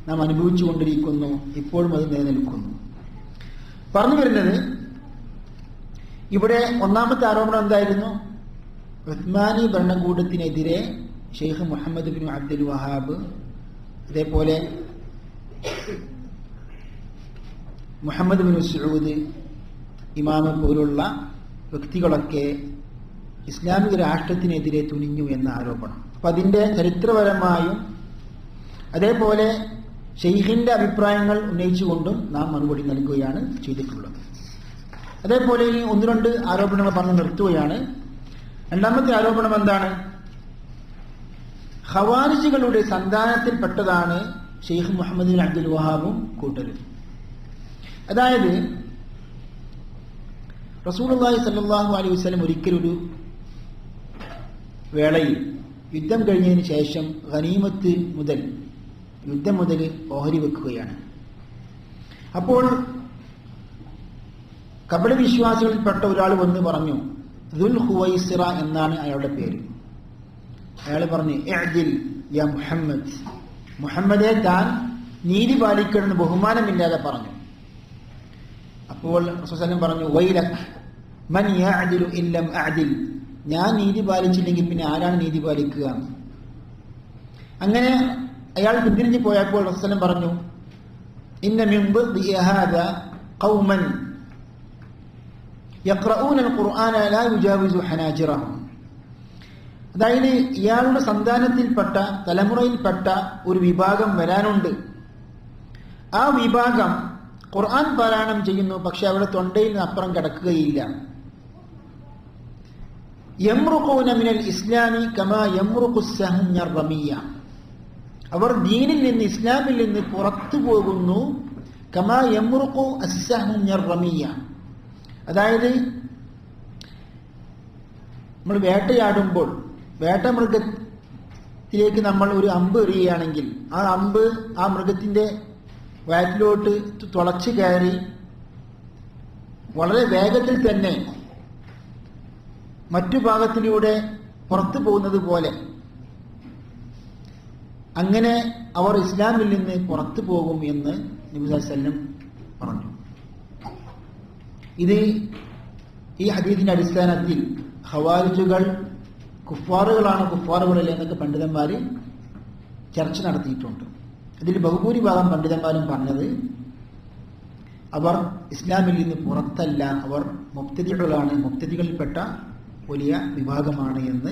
നാം അനുഭവിച്ചു കൊണ്ടിരിക്കുന്നു, ഇപ്പോഴും അത് നിലനിൽക്കുന്നു. പറഞ്ഞു വരുന്നത്, ഇവിടെ ഒന്നാമത്തെ ആരോപണം എന്തായിരുന്നു? ഉസ്മാനി ഭരണകൂടത്തിനെതിരെ ഷെയ്ഖ് മുഹമ്മദ് ബിൻ അബ്ദുൽ വഹാബ്, അതേപോലെ മുഹമ്മദ് ബിൻ സഊദ് ഇമാമെ പോലുള്ള വ്യക്തികളൊക്കെ ഇസ്ലാമിക രാഷ്ട്രത്തിനെതിരെ തുനിഞ്ഞു എന്ന ആരോപണം. അപ്പൊ അതിന്റെ ചരിത്രപരമായും അതേപോലെ ഷെയ്ഖിന്റെ അഭിപ്രായങ്ങൾ ഉന്നയിച്ചുകൊണ്ടും നാം മറുപടി നൽകുകയാണ് ചെയ്തിട്ടുള്ളത്. അതേപോലെ ഇനി ഒന്ന് രണ്ട് ആരോപണങ്ങൾ പറഞ്ഞ് നിർത്തുകയാണ്. രണ്ടാമത്തെ ആരോപണം എന്താണ്? ഖവാരിജികളുടെ സന്താനത്തിൽപ്പെട്ടതാണ് ഷെയ്ഖ് മുഹമ്മദ് ബിൻ അബ്ദുൽ വഹാബും കൂട്ടരും. അതായത് റസൂലുള്ളാഹി സ്വല്ലല്ലാഹു അലൈഹി വസല്ലം ഒരിക്കലൊരു വേളയിൽ യുദ്ധം കഴിഞ്ഞതിന് ശേഷം ഗനീമത്ത് മുതൽ, യുദ്ധം മുതൽ ഓഹരി വെക്കുകയാണ്. അപ്പോൾ കപട വിശ്വാസികളിൽപ്പെട്ട ഒരാൾ വന്ന് പറഞ്ഞു, ദുൽ ഖുവൈസിറ എന്നാണ് അയാളുടെ പേര്. അയാൾ പറഞ്ഞു, ഇഅ്ദിൽ യാ മുഹമ്മദ്, മുഹമ്മദെ താൻ നീതി പാലിക്കണമെന്ന് ബഹുമാനമില്ലാതെ പറഞ്ഞു. അപ്പോൾ റസൂൽ സല്ലല്ലാഹു അലൈഹി വസല്ലം പറഞ്ഞു, വൈലക് മൻ യഅ്ദിലു ഇല്ലം അഅ്ദിൽ, ഞാൻ നീതി പാലിച്ചില്ലെങ്കിൽ പിന്നെ ആരാണ് നീതി പാലിക്കുക? അങ്ങനെ അയാൾ പിന്തിരിഞ്ഞു പോയപ്പോൾ റസൂൽ സല്ലല്ലാഹു അലൈഹി വസല്ലം പറഞ്ഞു, ഇന്ന മിൻ ضد هذا قوما يقرؤون القرآن لا يجاوز حناجرهم. അതായത് ഇയാളുടെ സന്താനത്തിൽപ്പെട്ട, തലമുറയിൽപ്പെട്ട ഒരു വിഭാഗം വരാനുണ്ട്. ആ വിഭാഗം ഖുർആൻ പാരായണം ചെയ്യുന്നു, പക്ഷെ അവരുടെ തൊണ്ടയിൽ നിന്ന് അപ്പുറം കിടക്കുകയില്ല. യംറുഖൂന മിനൽ ഇസ്ലാമി കമാ യംറുഖു അസ്സഹ്മു മിനർ റമിയ, അവർ ദീനിൽ നിന്ന്, ഇസ്ലാമിൽ നിന്ന് പുറത്തു പോകുന്നു. കമാ യംറുഖു അസ്സഹ്മു മിനർ റമിയ, അതായത് നമ്മൾ വേട്ടയാടുമ്പോൾ വേട്ടമൃഗത്തിലേക്ക് നമ്മൾ ഒരു അമ്പ് എറിയുകയാണെങ്കിൽ ആ അമ്പ് ആ മൃഗത്തിന്റെ വയറ്റിലോട്ട് തുളച്ചു കയറി വളരെ വേഗത്തിൽ തന്നെ മറ്റു ഭാഗത്തിലൂടെ പുറത്തു പോകുന്നത് പോലെ അങ്ങനെ അവർ ഇസ്ലാമിൽ നിന്ന് പുറത്തു പോകും എന്ന് നബി സല്ലല്ലാഹു അലൈഹി വസല്ലം പറഞ്ഞു. ഇത് ഈ ഹദീസിന്റെ അടിസ്ഥാനത്തിൽ ഖവാരിജുകൾ കുഫാറുകളാണ്, കുഫാറുകളല്ലേ എന്നൊക്കെ പണ്ഡിതന്മാർ ചർച്ച നടത്തിയിട്ടുണ്ട്. അതിൽ ബഹുഭൂരിഭാഗം പണ്ഡിതന്മാരും പറഞ്ഞത് അവർ ഇസ്ലാമിൽ നിന്ന് പുറത്തല്ല, അവർ മുബ്തദികളാണ്, മുബ്തദികളിൽപ്പെട്ട വലിയ വിഭാഗമാണ് എന്ന്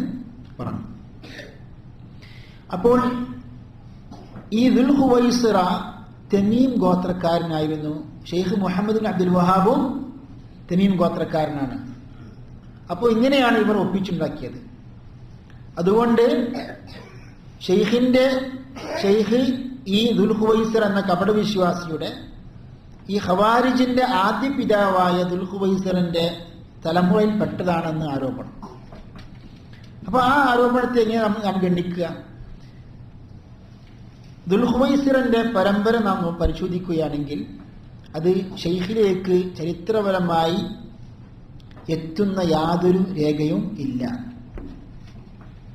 പറഞ്ഞു. അപ്പോൾ ഈ ദുൽ ഖുവൈസിറ തമീം ഗോത്രക്കാരനായിരുന്നു. ഷെയ്ഖ് മുഹമ്മദ് ബിൻ അബ്ദുൽ വഹാബും തമീം ഗോത്രക്കാരനാണ്. അപ്പോൾ ഇങ്ങനെയാണ് ഇവർ ഒപ്പിച്ചുണ്ടാക്കിയത്. അതുകൊണ്ട് ഷെയ്ഖ് ഈ ദുൽ ഖുവൈസിർ എന്ന കപടവിശ്വാസിയുടെ ഈ ഖവാരിജിന്റെ ആദ്യ പിതാവായ ദുൽ ഖുവൈസിറിന്റെ തലമുറയിൽ പെട്ടതാണെന്ന് ആരോപണം. അപ്പൊ ആ ആരോപണത്തെ എങ്ങനെ നാം ഗണ്ണിക്കുക? ദുൽ ഖുവൈസിറിന്റെ പരമ്പര നാം പരിശോധിക്കുകയാണെങ്കിൽ അത് ഷെയ്ഖിലേക്ക് ചരിത്രപരമായി എത്തുന്ന യാതൊരു രേഖയും ഇല്ല.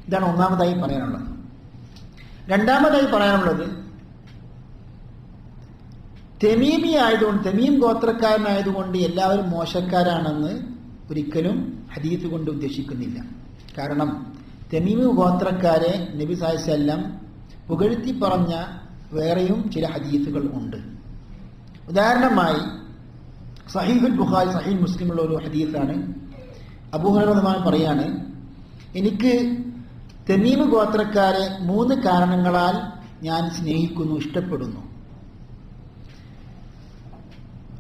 ഇതാണ് ഒന്നാമതായി പറയാനുള്ളത്. രണ്ടാമതായി പറയാനുള്ളത്, തമീമി ആയതുകൊണ്ട്, തമീം ഗോത്രക്കാരനായതുകൊണ്ട് എല്ലാവരും മോശക്കാരാണെന്ന് ഒരിക്കലും ഹദീസ് കൊണ്ട് ഉദ്ദേശിക്കുന്നില്ല. കാരണം തമീമി ഗോത്രക്കാരെ നബി സല്ലല്ലാഹു അലൈഹി വസല്ലം പുകഴ്ത്തി പറഞ്ഞ വേറെയും ചില ഹദീസുകൾ ഉണ്ട്. ഉദാഹരണമായി സഹീഹുൽ ബുഖാരി, സഹീഹ് മുസ്ലിമുള്ള ഒരു ഹദീസാണ്. അബൂ ഹുറൈറ റളിയല്ലാഹു പറയാണ്, എനിക്ക് തമീം ഗോത്രക്കാരെ 3 കാരണങ്ങളാൽ ഞാൻ സ്നേഹിക്കുന്നു, ഇഷ്ടപ്പെടുന്നു.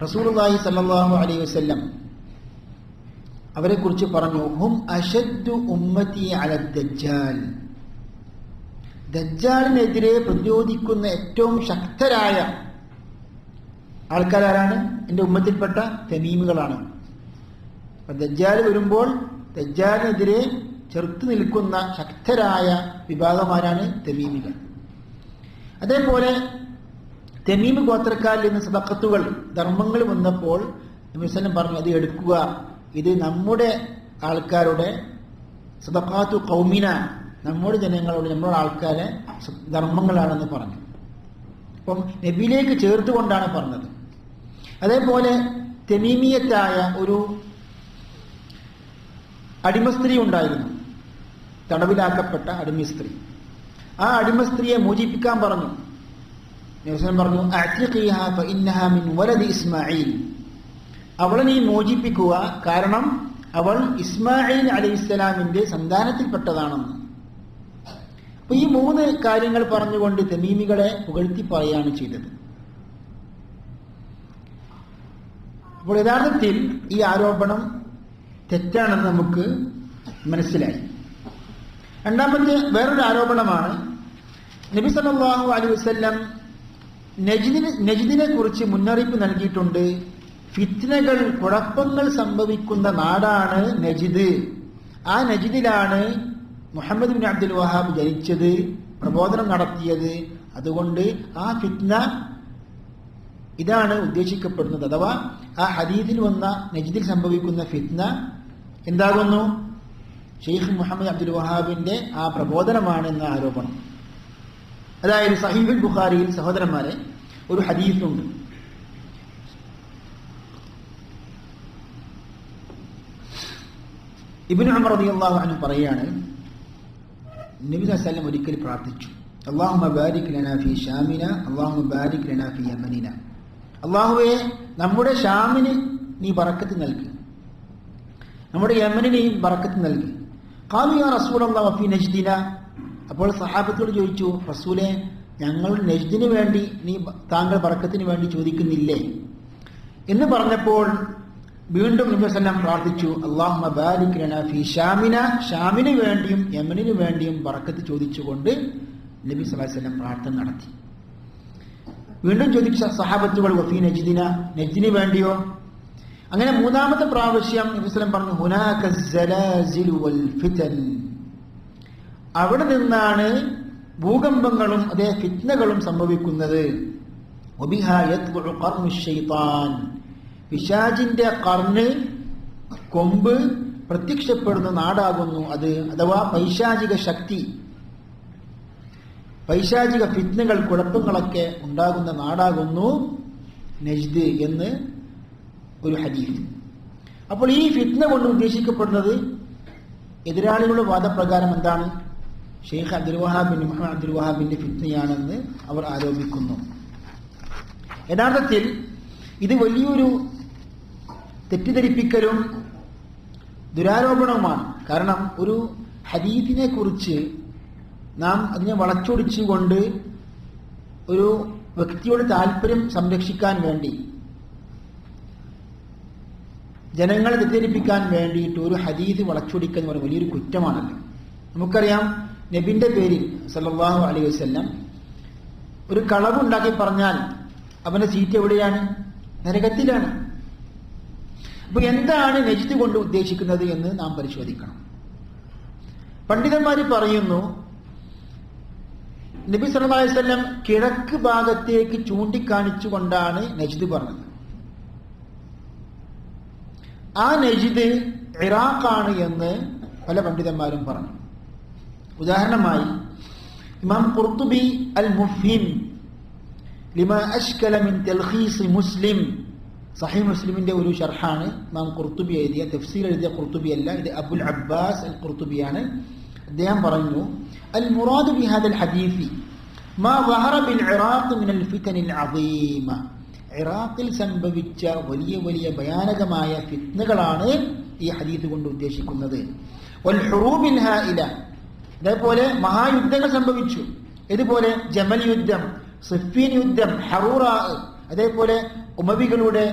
റസൂലുള്ളാഹി സ്വല്ലല്ലാഹു അലൈഹി വസല്ലം അവരെ കുറിച്ച് പറഞ്ഞു, ഹും അശദ്ദു ഉമ്മത്തി അല ദജ്ജാൽ. ദജ്ജാലിനെതിരെ പ്രതിരോധിക്കുന്ന ഏറ്റവും ശക്തരായ ആൾക്കാരാണ് എൻ്റെ ഉമ്മത്തിൽപ്പെട്ട തമീമുകളാണ്. അപ്പൊ ദജ്ജാൽ വരുമ്പോൾ ദജ്ജാലിനെതിരെ ചെറുത്തു നിൽക്കുന്ന ശക്തരായ വിഭാഗമാരാണ് തമീമികൾ. അതേപോലെ തമീം ഗോത്രക്കാരിൽ നിന്ന് സദഖത്തുകൾ, ധർമ്മങ്ങൾ വന്നപ്പോൾ നബി വസല്ലം പറഞ്ഞു, അത് എടുക്കുക, ഇത് നമ്മുടെ ആൾക്കാരുടെ സദഖാത്തു ഖൗമിന, നമ്മുടെ ജനങ്ങളോട്, നമ്മുടെ ആൾക്കാരെ ധർമ്മങ്ങളാണെന്ന് പറഞ്ഞു. അപ്പം നബിയിലേക്ക് ചേർത്തുകൊണ്ടാണ് പറഞ്ഞത്. അതേപോലെ തമീമിയത്തായ ഒരു അടിമസ്ത്രീ ഉണ്ടായിരുന്നു, തടവിലാക്കപ്പെട്ട അടിമസ്ത്രീ. ആ അടിമസ്ത്രീയെ മോചിപ്പിക്കാൻ പറഞ്ഞു. നബി വസല്ലം പറഞ്ഞു, അഅ്തിഖിഹാ ഫഇന്നഹാ മിൻ വലദി ഇസ്മാഈൽ. അവളെ നീ മോചിപ്പിക്കുക, കാരണം അവൾ ഇസ്മാഈൽ അലൈഹിസ്സലാമിന്റെ സന്താനത്തിൽപ്പെട്ടതാണെന്ന്. അപ്പൊ ഈ 3 കാര്യങ്ങൾ പറഞ്ഞുകൊണ്ട് തമീമികളെ പുകഴ്ത്തി പറയുകയാണ് ചെയ്തത്. അപ്പോൾ യഥാർത്ഥത്തിൽ ഈ ആരോപണം തെറ്റാണെന്ന് നമുക്ക് മനസ്സിലായി. രണ്ടാമത്തെ വേറൊരു ആരോപണമാണ്, നബി സല്ലല്ലാഹു അലൈഹി വസല്ലം നജ്ദിനെ കുറിച്ച് മുന്നറിയിപ്പ് നൽകിയിട്ടുണ്ട്. ഫിത്നകൾ, കുഴപ്പങ്ങൾ സംഭവിക്കുന്ന നാടാണ് നജ്ദ്. ആ നജ്ദിലാണ് മുഹമ്മദ് ബിൻ അബ്ദുൽ വഹാബ് ജനിച്ചത്, പ്രബോധനം നടത്തിയത്. അതുകൊണ്ട് ആ ഫിത്ന ഇതാണ് ഉദ്ദേശിക്കപ്പെടുന്നത്. അഥവാ ആ ഹദീസിൽ വന്ന നജ്ദിൽ സംഭവിക്കുന്ന ഫിത്ന എന്താകുന്നു? ഷെയ്ഖ് മുഹമ്മദ് അബ്ദുൽ വഹാബിന്റെ ആ പ്രബോധനമാണ് എന്ന ആരോപണം. അതായത് സഹീഹുൽ ബുഖാരിയിൽ സഹോദരന്മാരെ ഒരു ഹദീസുണ്ട്. ഇബ്നു ഉമർ റളിയല്ലാഹു അൻഹു പറയാണ്, നബി സല്ലല്ലാഹു അലൈഹി വസല്ലം ഒരിക്കൽ പ്രാർത്ഥിച്ചു, അല്ലാഹുമ്മ ബാരിക് ലനാ ഫീ ഷാമിന, അല്ലാഹുമ്മ ബാരിക് ലനാ ഫീ യമനിന. അല്ലാഹുവേ, നമ്മുടെ ഷാമിന് നീ ബറക്കത്ത് നൽകി, നമ്മുടെ യമനിനെയും ബറക്കത്ത് നൽകി. ഖാലു യാ റസൂലല്ലാഹ് വഫീ നജ്ദിന. അപ്പോൾ സഹാബത്തോട് ചോദിച്ചു, റസൂലേ, ഞങ്ങൾ നജ്ദിന് വേണ്ടി താങ്കൾ ബറക്കത്തിന് വേണ്ടി ചോദിക്കുന്നില്ലേ എന്ന് പറഞ്ഞപ്പോൾ വീണ്ടും നബി സല്ലല്ലാഹു അലൈഹി വസല്ലം പ്രാർത്ഥിച്ചു, അല്ലാഹുമ്മ ബാരിക് ലനാ ഫീ ഷാമിന. ഷാമിന് വേണ്ടിയും യമനിന് വേണ്ടിയും ബറക്കത്ത് ചോദിച്ചുകൊണ്ട് നബി സല്ലല്ലാഹു അലൈഹി വസല്ലം പ്രാർത്ഥന നടത്തി. വീണ്ടും ചോദിച്ച സഹാബത്തുകൾ, വഫീ നജ്ദിന, നജ്ദിന് വേണ്ടിയോ? അങ്ങനെ 3ാമത്തെ പ്രാവശ്യം നബി സല്ലല്ലാഹു അലൈഹി വസല്ലം പറഞ്ഞു, ഹുനാക സലാസിലു വൽ ഫിതൻ. അവിടെ നിന്നാണ് ഭൂകമ്പങ്ങളും അതേ ഫിത്നകളും സംഭവിക്കുന്നത്. വബിഹാ യത്ബഉ ഖർനു ശൈത്താൻ. പിശാചിന്റെ കർണ്, കൊമ്പ് പ്രത്യക്ഷപ്പെടുന്ന നാടാകുന്നു അത്, അഥവാ പൈശാചിക ശക്തി. പൈശാചിക ഫിത്നകൾ, കുഴപ്പങ്ങളൊക്കെ ഉണ്ടാകുന്ന നാടാകുന്നു നജ്ദ് എന്ന് ഒരു ഹദീസ്. അപ്പോൾ ഈ ഫിത്ന കൊണ്ട് ഉദ്ദേശിക്കപ്പെടുന്നത് എതിരാളികളുടെ വാദപ്രകാരം എന്താണ്? ഷെയ്ഖ് അബ്ദുൽ വഹാബ് ബിൻ മുഹമ്മദ് അബ്ദുൽ വഹാബിന്റെ ഫിത്നയാണെന്ന് അവർ ആരോപിക്കുന്നു. യഥാർത്ഥത്തിൽ ഇത് വലിയൊരു തെറ്റിദ്ധരിപ്പിക്കലും ദുരാരോപണവുമാണ്. കാരണം ഒരു ഹദീസിനെ കുറിച്ച് നാം അതിനെ വളച്ചൊടിച്ചുകൊണ്ട് ഒരു വ്യക്തിയുടെ താല്പര്യം സംരക്ഷിക്കാൻ വേണ്ടി, ജനങ്ങളെ തെറ്റിദ്ധരിപ്പിക്കാൻ വേണ്ടിയിട്ട് ഒരു ഹദീസ് വളച്ചൊടിക്കുക എന്ന് പറയുന്നത് വലിയൊരു കുറ്റമാണല്ലോ. നമുക്കറിയാം, നബിന്റെ പേരിൽ സല്ലല്ലാഹു അലൈഹി വസല്ലം ഒരു കളവുണ്ടാക്കി പറഞ്ഞാൽ അവന്റെ സീറ്റ് എവിടെയാണ്? നരകത്തിലാണ്. അപ്പൊ എന്താണ് നജ്ദ് കൊണ്ട് ഉദ്ദേശിക്കുന്നത് എന്ന് നാം പരിശോധിക്കണം. പണ്ഡിതന്മാര് പറയുന്നു, നബി സല്ലല്ലാഹു അലൈഹി വസല്ലം കിഴക്ക് ഭാഗത്തേക്ക് ചൂണ്ടിക്കാണിച്ചുകൊണ്ടാണ് നജ്ദ് പറഞ്ഞത്. ആ നജ്ദ് ഇറാഖാണ് എന്ന് പല പണ്ഡിതന്മാരും പറഞ്ഞു. ഉദാഹരണമായി ഇമാം ഖുർത്തുബി അൽ മുഫ്ഹിം ലിമാ അശ്കല മിൻ തൽഖീസ് മുസ്ലിം, സഹീഹ് മുസ്ലിമിന്റെ ഒരു ഷർഹാണ് ഇമാം ഖുർത്തുബി എഴുതിയ, തഫ്സീർ എഴുതിയ ഖുർത്തുബി അല്ല, ഇത് അബുൽ അബ്ബാസ് അൽ ഖുർത്തുബിയാണ്. അദ്ദേഹം പറഞ്ഞു, അൽ മുറാദു ബി ഹാദൽ ഹദീസ് മാ വഹറ ബിൽ ഇറാഖ് മിനൽ ഫിതനിൽ അദീമ, ഇറാഖിൽ സംഭവിച്ച വലിയ വലിയ ഭയാനകമായ ഫിത്നകളാണ് ഈ ഹദീസ് കൊണ്ട് ഉദ്ദേശിക്കുന്നത്. വൽ ഹുറൂബിൽ ഹായില, അതേപോലെ മഹായുദ്ധങ്ങൾ സംഭവിച്ചു. ഇതുപോലെ ജമൽ യുദ്ധം, സിഫീൻ യുദ്ധം, ഹറൂറ, അതേപോലെ ഉമവികളുടെ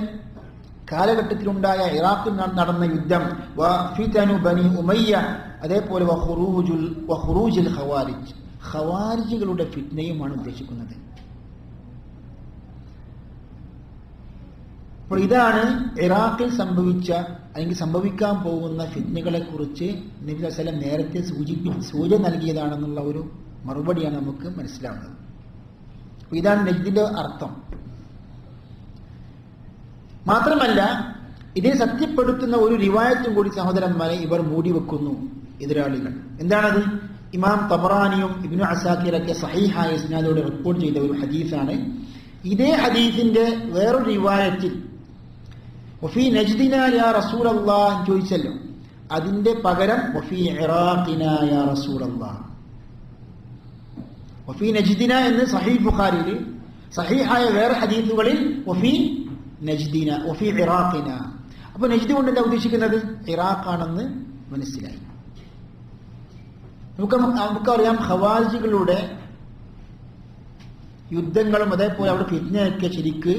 കാലഘട്ടത്തിലുണ്ടായ ഇറാഖിൽ നടന്ന യുദ്ധം, വഫിതനു ബനി ഉമയ്യ, അതേപോലെ വഖുറൂജുൽ ഖവാരിജ്, ഖവാരിജുകളുടെ ഫിത്നയുമാണ് ഉദ്ദേശിക്കുന്നത്. അപ്പോൾ ഇതാണ് ഇറാഖിൽ സംഭവിച്ച അല്ലെങ്കിൽ സംഭവിക്കാൻ പോകുന്ന ഫിത്നകളെ കുറിച്ച് നബി സല്ലല്ലാഹു അലൈഹി വസല്ലം നേരത്തെ സൂചന നൽകിയതാണെന്നുള്ള ഒരു മറുപടിയാണ് നമുക്ക് മനസ്സിലാവുന്നത്. ഇതാണ് നജ്ദിന്റെ അർത്ഥം. മാത്രമല്ല, ഇതിനെ സത്യപ്പെടുത്തുന്ന ഒരു റിവായത്തും കൂടി സഹോദരന്മാരെ ഇവർ മൂടിവെക്കുന്നു എതിരാളികൾ. എന്താണത്? ഇമാം തബറാനിയും ഇബ്നു അസാക്കിറൊക്കെ സഹീഹായ ഇസ്നാദോടെ റിപ്പോർട്ട് ചെയ്ത ഒരു ഹദീസാണ്. ഇതേ ഹദീസിന്റെ വേറൊരു റിവായത്തിൽ വഫീ നജ്ദിന യാ റസൂലല്ലാഹ് ചോദിച്ചല്ലോ, അതിന്റെ പകരം വഫീ ഇറാഖിന യാ റസൂലല്ലാഹ്, വഫീ നജ്ദിന എന്ന് സഹീഹ് ബുഖാരിയിൽ, സഹീഹായ വേറെ ഹദീസുകളിൽ വഫീ നജ്ദിന, വഫീ ഇറാഖിന. അപ്പൊ നജ്ദ് കൊണ്ട് എന്താ ഉദ്ദേശിക്കുന്നത്? ഇറാഖാണെന്ന് മനസ്സിലായി. നമുക്കറിയാം, ഖവാരിജികളുടെ യുദ്ധങ്ങളും അതേപോലെ അവിടെ ഫിത്നയൊക്കെ ശരിക്ക്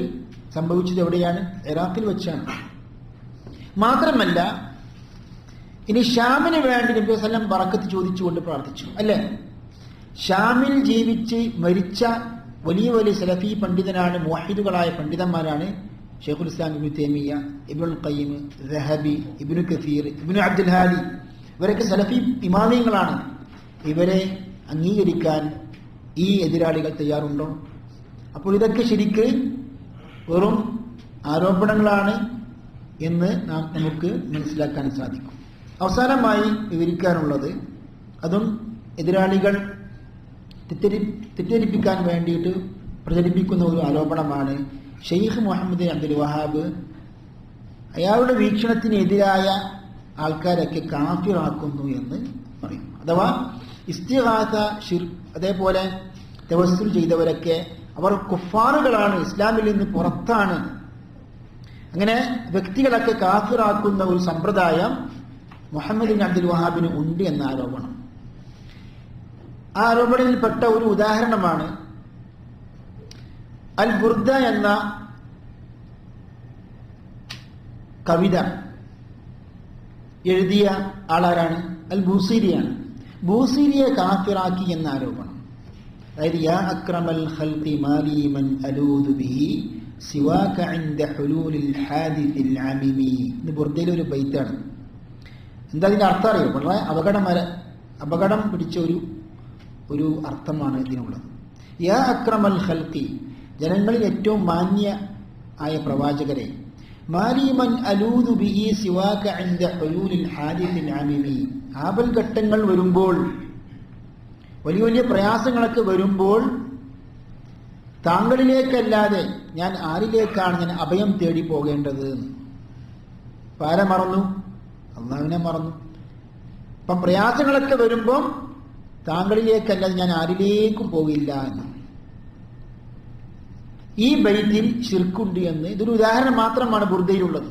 സംഭവിച്ചത് എവിടെയാണ്? ഇറാഖിൽ വെച്ചാണ്. മാത്രമല്ല, ഇനി ഷാമിന് വേണ്ടി നബി സല്ലല്ലാഹു അലൈഹി വസല്ലം ബറക്കത്ത് ചോദിച്ചുകൊണ്ട് പ്രാർത്ഥിച്ചു, അല്ലേ? ഷാമിൽ ജീവിച്ച് മരിച്ച വലിയ വലിയ സലഫി പണ്ഡിതനാണ്, മുവഹിദുകളായ പണ്ഡിതന്മാരാണ് ഷെയ്ഖുൽ ഇസ്ലാം ഇബ്നു തൈമിയ്യ, ഇബ്നുൽ ഖയ്യിം, ദഹബി, ഇബ്നു കസീർ, ഇബ്നു അബ്ദുൽ ഹാദി, ഇവരൊക്കെ സലഫി ഇമാമിയങ്ങളാണ്. ഇവരെ അംഗീകരിക്കാൻ ഈ എതിരാളികൾ തയ്യാറുണ്ടോ? അപ്പോൾ ഇതൊക്കെ ശരിക്ക് വെറും ആരോപണങ്ങളാണ് എന്ന് നമുക്ക് മനസ്സിലാക്കാൻ സാധിക്കും. അവസാനമായി വിവരിക്കാനുള്ളത്, അതും എതിരാളികൾ തെറ്റിദ്ധരിപ്പിക്കാൻ വേണ്ടിയിട്ട് പ്രചരിപ്പിക്കുന്ന ഒരു ആരോപണമാണ്. ഷെയ്ഖ് മുഹമ്മദ് അബ്ദുൽ വഹാബ് അയാളുടെ വീക്ഷണത്തിനെതിരായ ആൾക്കാരൊക്കെ കാഫിറാക്കുന്നു എന്ന് പറയും. അഥവാ ഇസ്തിഗാസ, ശിർക്ക്, അതേപോലെ തവസ്സുൽ ചെയ്തവരൊക്കെ അവർ കുഫാറുകളാണ്, ഇസ്ലാമിൽ നിന്ന് പുറത്താണ്, അങ്ങനെ വ്യക്തികളൊക്കെ കാഫിറാക്കുന്ന ഒരു സമ്പ്രദായം മുഹമ്മദ് ബിൻ അബ്ദുൽ വഹാബിന് ഉണ്ട് എന്ന ആരോപണം. ആ ആരോപണത്തിൽപ്പെട്ട ഒരു ഉദാഹരണമാണ് അൽ ബുർദ എന്ന കവിത എഴുതിയ ആളാരാണ്? അൽ ബൂസീരിയാണ്. ബൂസീരിയെ കാഫിറാക്കി എന്ന ആരോപണം. അതായത് യാ അക്രമൽ ഖൽഖി മാലി മൻ അലൂദു ബിഹി സിവാക ഇൻദ ഹുലൂലിൽ ഹാദിസിൽ അമിമി. ഇത് ബുർദയിലെ ഒരു ബൈത്താണ്. എന്താ ഇതിന്റെ അർത്ഥം അറിയോ? വളരെ അപകടം പിടിച്ച ഒരു അർത്ഥമാണ് ഇതിനുള്ളത്. യാ അക്രമൽ ഖൽഖി, ജനങ്ങളിൽ ഏറ്റവും മാന്യ ആയ പ്രവാചകരെ, മാലി മൻ അലൂദു ബിഹി സിവാക ഇൻദ ഹുലൂലിൽ ഹാദിസിൽ അമിമി, ആപൽഘട്ടങ്ങൾ വരുമ്പോൾ വലിയ വലിയ പ്രയാസങ്ങളൊക്കെ വരുമ്പോൾ താങ്കളിലേക്കല്ലാതെ ഞാൻ ആരിലേക്കാണ് ഞാൻ അഭയം തേടി പോകേണ്ടത്? ആരെ മറന്നു? അള്ളാഹുവിനെ മറന്നു. അപ്പം പ്രയാസങ്ങളൊക്കെ വരുമ്പം താങ്കളിലേക്കല്ലാതെ ഞാൻ ആരിലേക്കും പോകില്ല എന്ന്. ഈ ബൈത്തിൽ ശിർക്കുണ്ട് എന്ന് ഇതൊരു ഉദാഹരണം മാത്രമാണ് ബുർദയിലുള്ളത്.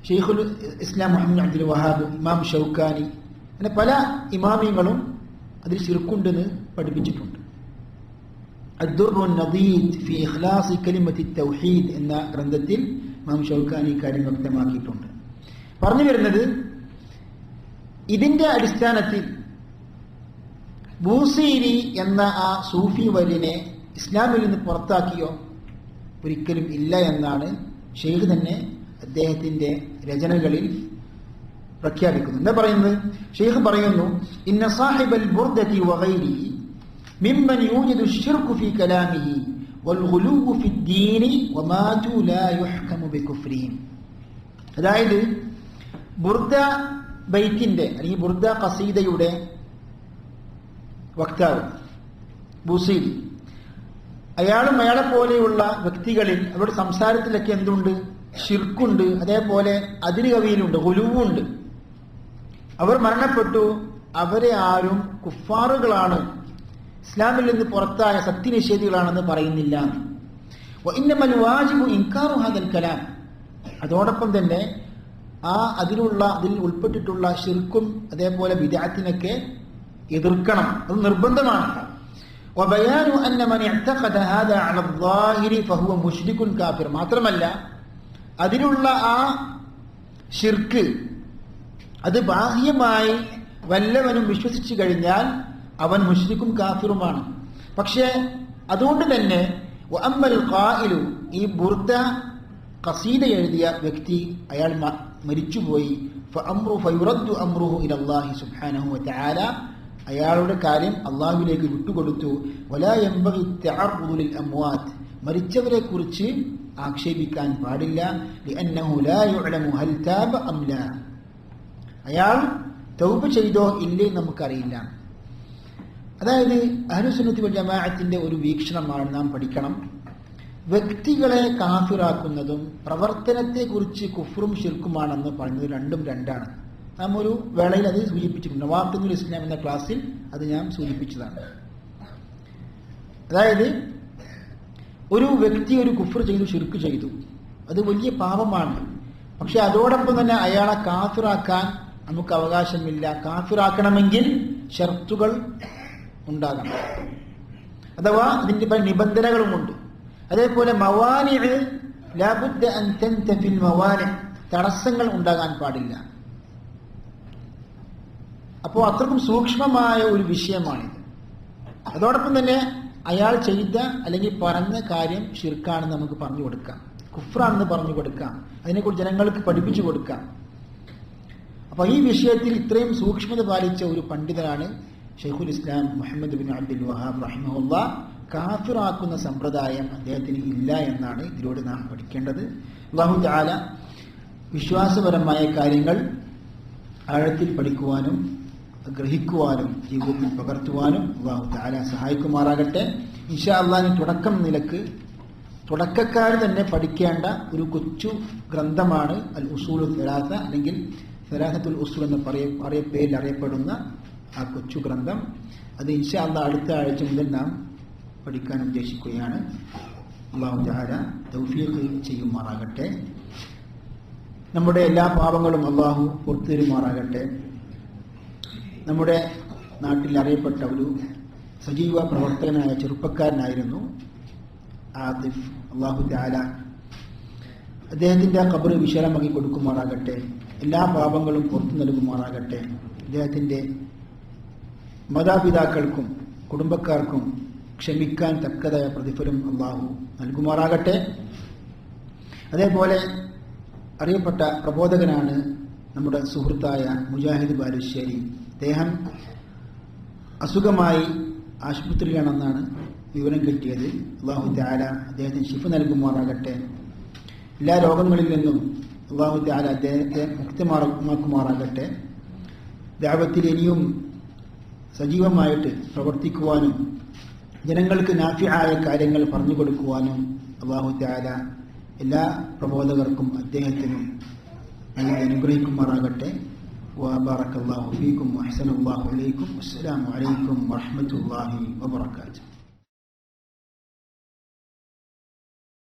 ഷെയ്ഖുൽ ഇസ്ലാം മുഹമ്മദ് അബ്ദുൽ വഹാബ്, ഇമാം ഷൗക്കാനി, അങ്ങനെ പല ഇമാമിങ്ങളും അതിൽ ശിർക്കുണ്ടെന്ന് പഠിപ്പിച്ചിട്ടുണ്ട്. അദ്ദുർറുൻ നദീദ് ഫി ഇഖ്ലാസി കലിമത്തി തൗഹീദ് എന്ന ഗ്രന്ഥത്തിൽ ഇമാം ഷൗക്കാനി കാര്യം വ്യക്തമാക്കിയിട്ടുണ്ട്. പറഞ്ഞു വരുന്നത്, ഇതിന്റെ അടിസ്ഥാനത്തിൽ ബൂസീരി എന്ന ആ സൂഫി വര്യനെ ഇസ്ലാമിൽ നിന്ന് പുറത്താക്കിയോ? ഒരിക്കലും ഇല്ല എന്നാണ് ഷെയ്ഖ് തന്നെ അദ്ദേഹത്തിന്റെ രചനകളിൽ പ്രഖ്യാപിക്കുന്നത്. എന്താ പറയുന്നത്? ഷെയ്ഖ് പറയുന്നു, ഇന്ന സാഹിബൽ ബുർദതി വഗൈരിഹി മിമ്മൻ യൂജിദു അശ്ശിർകു ഫീ കലാമിഹി വൽ ഗുലൂവു ഫി ദീനി വമാതു ലാ യുഹ്കമു ബികുഫ്രിഹിം. അതായത് ബുർദ ബൈത്തിന്റെ അല്ലെങ്കിൽ ബുർദ ഖസീദയുടെ വക്താവ് ബൂസീരി, അയാളും അയാളെ പോലെയുള്ള വ്യക്തികളിൽ അവരുടെ സംസാരത്തിലൊക്കെ എന്തുണ്ട്? ശിർക്കുണ്ട്. അതേപോലെ അതിര് കവിയിലുണ്ട്, ഗുലുവുണ്ട്. അവർ മരണപ്പെട്ടു. അവരെ ആരും കുഫാറുകളാണ്, ഇസ്ലാമിൽ നിന്ന് പുറത്തായ സത്യനിഷേധികളാണെന്ന് പറയുന്നില്ല. വഇന്നമൽ വാജിബു ഇൻകാറു ഹാദൽ കലാം. അതോടൊപ്പം തന്നെ അതിൽ ഉൾപ്പെട്ടിട്ടുള്ള ശിർക്കും അതേപോലെ ബിദ്അത്തിനൊക്കെ എതിർക്കണം, അത് നിർബന്ധമാണ്. വബയാനു അന്ന മൻ ഇഅ്തഖദ ഹാദാ അല الظാഹിരി ഫഹുവ മുശ്രികുൻ കാഫിർ. മാത്രമല്ല അതിലുള്ള ആ ശിർക്ക് അത് ബാഹ്യമായി വല്ലവനും വിശ്വസിച്ചു കഴിഞ്ഞാൽ അവൻ മുശ്രിക്കും കാഫിറുമാണ്. പക്ഷേ അതുകൊണ്ട് തന്നെ വഅമ്മൽ ഖായിലു, ഈ ബുർദ ഖസീദ എഴുതിയ വ്യക്തി അയാൾ മരിച്ചുപോയി, ഫയുറദ്ദു അംറുഹു ഇലല്ലാഹി സുബ്ഹാനഹു വതആല, അയാളുടെ കാര്യം അള്ളാഹുവിലേക്ക് വിട്ടുകൊടുത്തു. വലാ യൻബഗി തഅർറുദു ലിൽ അംവാത്, മരിച്ചവരെ കുറിച്ച് ആക്ഷേപിക്കാൻ പാടില്ല. ലിഅന്നഹു ലാ യുഅലമു ഹൽ താബ അം ലാ, അയാൾ തൗബ ചെയ്തോ ഇല്ലേ നമുക്കറിയില്ല. അതായത് അഹ്ലുസുന്നത്തി വൽ ജമാഅത്തിന്റെ ഒരു വീക്ഷണമാണ് നാം പഠിക്കണം. വ്യക്തികളെ കാഫിറാക്കുന്നതും പ്രവർത്തനത്തെക്കുറിച്ച് കുഫ്റും ശിർക്കുമാണെന്ന് പറഞ്ഞത് രണ്ടും രണ്ടാണ്. നാം ഒരു വേളയിൽ അത് സൂചിപ്പിച്ചിട്ടുണ്ട്. നവാഖിദുൽ ഇസ്ലാം എന്ന ക്ലാസ്സിൽ അത് ഞാൻ സൂചിപ്പിച്ചതാണ്. അതായത് ഒരു വ്യക്തി ഒരു കുഫ്ർ ചെയ്തു, ശിർക്ക് ചെയ്തു, അത് വലിയ പാപമാണ്. പക്ഷെ അതോടൊപ്പം തന്നെ അയാളെ കാഫിറാക്കാൻ നമുക്ക് അവകാശമില്ല. കാഫിറാക്കണമെങ്കിൽ ഷർത്തുകൾ ഉണ്ടാകണം, അഥവാ അതിന്റെ പല നിബന്ധനകളുമുണ്ട്. അതേപോലെ മവാനിഅ് ലാബുദ്ദ അൻ തൻതഫിൽ മവാനിഅ്, തടസ്സങ്ങൾ ഉണ്ടാകാൻ പാടില്ല. അപ്പോൾ അത്രക്കും സൂക്ഷ്മമായ ഒരു വിഷയമാണിത്. അതോടൊപ്പം തന്നെ അയാൾ ചെയ്ത അല്ലെങ്കിൽ പറഞ്ഞ കാര്യം ഷിർക്കാണെന്ന് നമുക്ക് പറഞ്ഞു കൊടുക്കാം, കുഫ്റാണെന്ന് പറഞ്ഞു കൊടുക്കാം, അതിനെക്കുറിച്ച് ജനങ്ങൾക്ക് പഠിപ്പിച്ചു കൊടുക്കാം. അപ്പൊ ഈ വിഷയത്തിൽ ഇത്രയും സൂക്ഷ്മത പാലിച്ച ഒരു പണ്ഡിതനാണ് ഷെയ്ഖുൽ ഇസ്ലാം മുഹമ്മദ് ബിൻ അബ്ദുൽ വഹാബ് റഹിമഹുല്ലാ. കാഫിറാക്കുന്ന സമ്പ്രദായം അദ്ദേഹത്തിന് ഇല്ല എന്നാണ് ഇതിലൂടെ നാം പഠിക്കേണ്ടത്. അല്ലാഹു തആല വിശ്വാസപരമായ കാര്യങ്ങൾ ആഴത്തിൽ പഠിക്കുവാനും ഗ്രഹിക്കുവാനും ജീവിതത്തിൽ പകർത്തുവാനും അല്ലാഹു തആല സഹായിക്കുമാറാകട്ടെ. ഇൻഷാ അല്ലാഹ് തുടക്കം നിലക്ക് തുടക്കക്കാർ തന്നെ പഠിക്കേണ്ട ഒരു കൊച്ചു ഗ്രന്ഥമാണ് അൽ ഉസൂലുൽ സലാസ, അല്ലെങ്കിൽ സലാസത്തുൽ ഉസൂൽ എന്ന പേരിൽ അറിയപ്പെടുന്ന ആ കൊച്ചു ഗ്രന്ഥം. അത് ഇൻഷാ അല്ലാഹ് അടുത്ത ആഴ്ച മുതൽ നാം പഠിക്കാൻ ഉദ്ദേശിക്കുകയാണ്. അല്ലാഹു തആല തൗഫീഖ് ചെയ്യുമാറാകട്ടെ. നമ്മുടെ എല്ലാ പാപങ്ങളും അല്ലാഹു പുറത്തുതരുമാറാകട്ടെ. നമ്മുടെ നാട്ടിൽ അറിയപ്പെട്ട ഒരു സജീവ പ്രവർത്തകനായ ചെറുപ്പക്കാരനായിരുന്നു ആതിഫ്. അല്ലാഹു തആല അദ്ദേഹത്തിന്റെ ഖബർ വിശാലമാക്കി കൊടുക്കുമാറാകട്ടെ. എല്ലാ പാപങ്ങളും പുറത്തു നൽകുമാറാകട്ടെ. അദ്ദേഹത്തിന്റെ മാതാപിതാക്കൾക്കും കുടുംബക്കാർക്കും ക്ഷമിക്കാൻ തക്കതായ പ്രതിഫലം അല്ലാഹു നൽകുമാറാകട്ടെ. അതേപോലെ അറിയപ്പെട്ട പ്രബോധകനാണ് നമ്മുടെ സുഹൃത്തായ മുജാഹിദ് ബാലുശ്ശേരി. അദ്ദേഹം അസുഖമായി ആശുപത്രിയിലാണെന്നാണ് വിവരം കിട്ടിയത്. അല്ലാഹു തആല അദ്ദേഹത്തിന് ശിഫ നൽകുമാറാകട്ടെ. എല്ലാ രോഗങ്ങളിൽ നിന്നും അല്ലാഹു തആല അദ്ദേഹത്തെ മുക്തമാക്കുമാറാകട്ടെ. ദഅവത്തിൽ ഇനിയും സജീവമായിട്ട് പ്രവർത്തിക്കുവാനും ജനങ്ങൾക്ക് നാഫിയായ കാര്യങ്ങൾ പറഞ്ഞു കൊടുക്കുവാനും അല്ലാഹു തആല എല്ലാ പ്രബോധകർക്കും അദ്ദേഹത്തിനും അനുഗ്രഹിക്കുമാറാകട്ടെ. വബറകല്ലാഹു ഫീക്കും വഅഹ്സനല്ലാഹു ഇലൈക്കും. അസ്സലാമു അലൈക്കും വറഹ്മത്തുള്ളാഹി വബറകാതുഹു.